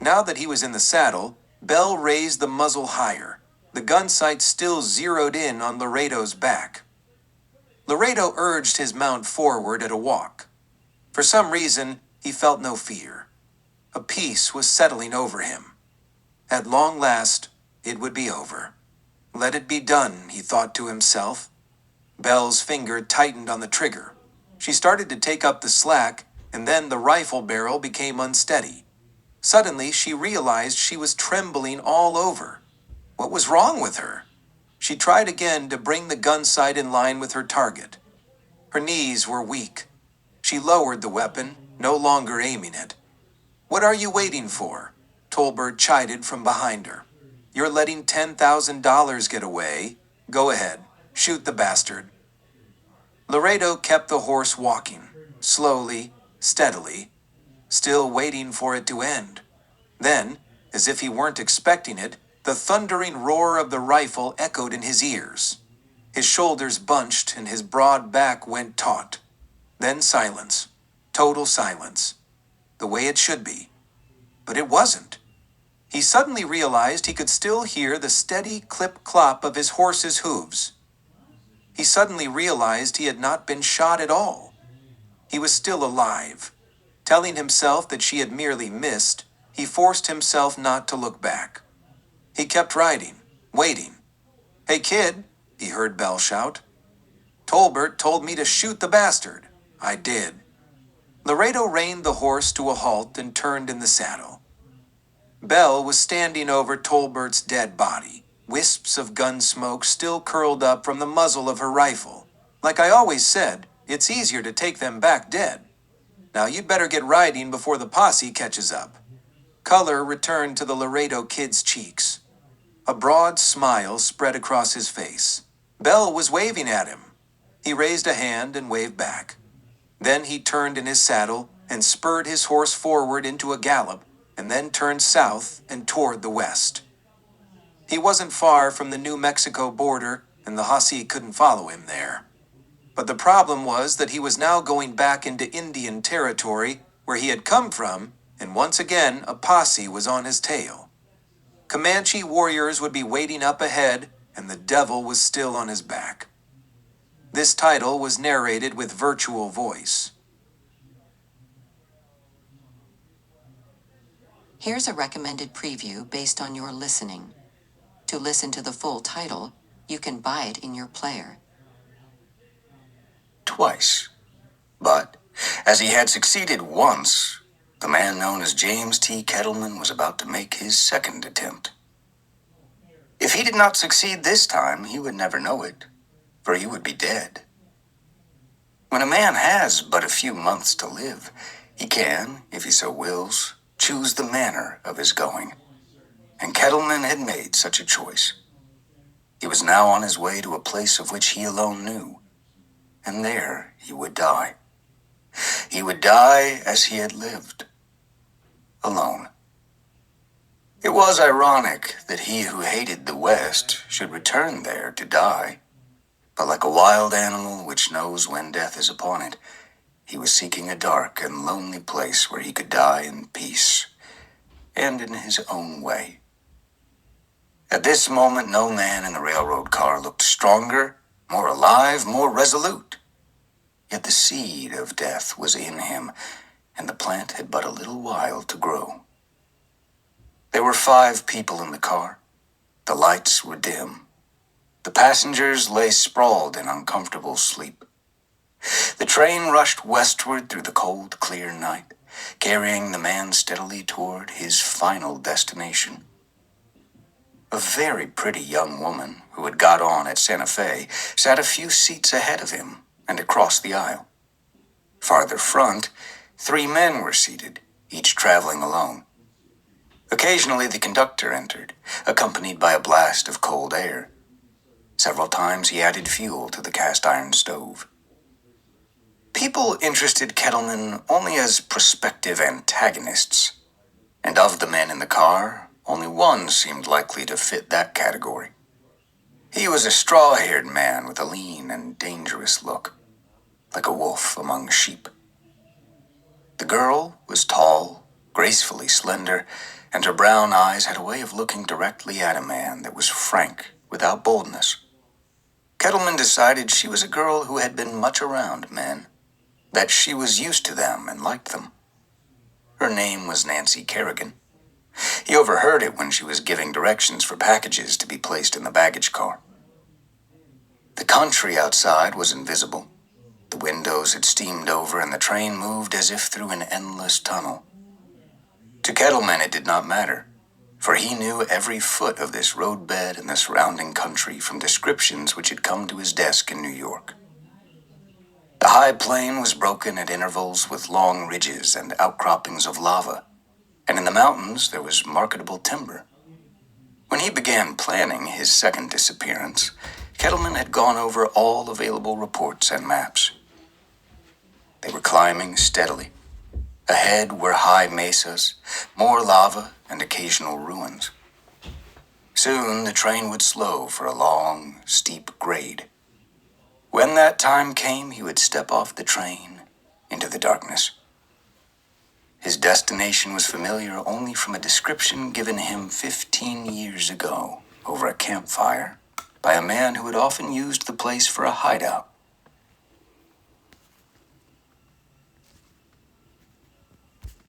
Speaker 1: Now that he was in the saddle, Bell raised the muzzle higher, the gun sight still zeroed in on Laredo's back. Laredo urged his mount forward at a walk. For some reason, he felt no fear. A peace was settling over him. At long last, it would be over. Let it be done, he thought to himself. Belle's finger tightened on the trigger. She started to take up the slack, and then the rifle barrel became unsteady. Suddenly, she realized she was trembling all over. What was wrong with her? She tried again to bring the gun sight in line with her target. Her knees were weak. She lowered the weapon, no longer aiming it. "What are you waiting for?" Tolbert chided from behind her. "You're letting $10,000 get away. Go ahead, shoot the bastard." Laredo kept the horse walking, slowly, steadily, still waiting for it to end. Then, as if he weren't expecting it, the thundering roar of the rifle echoed in his ears. His shoulders bunched and his broad back went taut. Then silence. Total silence. The way it should be. But it wasn't. He suddenly realized he could still hear the steady clip-clop of his horse's hooves. He suddenly realized he had not been shot at all. He was still alive. Telling himself that she had merely missed, he forced himself not to look back. He kept riding, waiting. "Hey, kid," he heard Bell shout. "Tolbert told me to shoot the bastard." "I did." Laredo reined the horse to a halt and turned in the saddle. Bell was standing over Tolbert's dead body, wisps of gun smoke still curled up from the muzzle of her rifle. "Like I always said, it's easier to take them back dead. Now you'd better get riding before the posse catches up." Color returned to the Laredo Kid's cheeks. A broad smile spread across his face. Bell was waving at him. He raised a hand and waved back. Then he turned in his saddle and spurred his horse forward into a gallop, and then turned south and toward the west. He wasn't far from the New Mexico border, and the Hussy couldn't follow him there. But the problem was that he was now going back into Indian territory where he had come from, and once again a posse was on his tail. Comanche warriors would be waiting up ahead, and the devil was still on his back. This title was narrated with virtual voice.
Speaker 2: Here's a recommended preview based on your listening. To listen to the full title, you can buy it in your player.
Speaker 3: Twice. But, as he had succeeded once, the man known as James T. Kettleman was about to make his second attempt. If he did not succeed this time, he would never know it, for he would be dead. When a man has but a few months to live, he can, if he so wills, choose the manner of his going. And Kettleman had made such a choice. He was now on his way to a place of which he alone knew, and there he would die. He would die as he had lived, alone. It was ironic that he who hated the West should return there to die, but like a wild animal which knows when death is upon it, he was seeking a dark and lonely place where he could die in peace, and in his own way. At this moment, no man in the railroad car looked stronger, more alive, more resolute. Yet the seed of death was in him, and the plant had but a little while to grow. There were 5 people in the car. The lights were dim. The passengers lay sprawled in uncomfortable sleep. The train rushed westward through the cold, clear night, carrying the man steadily toward his final destination. A very pretty young woman who had got on at Santa Fe sat a few seats ahead of him and across the aisle. Farther front, 3 men were seated, each traveling alone. Occasionally the conductor entered, accompanied by a blast of cold air. Several times he added fuel to the cast-iron stove. People interested Kettleman only as prospective antagonists, and of the men in the car, only one seemed likely to fit that category. He was a straw-haired man with a lean and dangerous look, like a wolf among sheep. The girl was tall, gracefully slender, and her brown eyes had a way of looking directly at a man that was frank, without boldness. Kettleman decided she was a girl who had been much around men, that she was used to them and liked them. Her name was Nancy Kerrigan. He overheard it when she was giving directions for packages to be placed in the baggage car. The country outside was invisible. The windows had steamed over and the train moved as if through an endless tunnel. To Kettleman it did not matter, for he knew every foot of this roadbed and the surrounding country from descriptions which had come to his desk in New York. The high plain was broken at intervals with long ridges and outcroppings of lava, and in the mountains there was marketable timber. When he began planning his second disappearance, Kettleman had gone over all available reports and maps. They were climbing steadily. Ahead were high mesas, more lava, and occasional ruins. Soon the train would slow for a long, steep grade. When that time came, he would step off the train into the darkness. His destination was familiar only from a description given him 15 years ago over a campfire by a man who had often used the place for a hideout.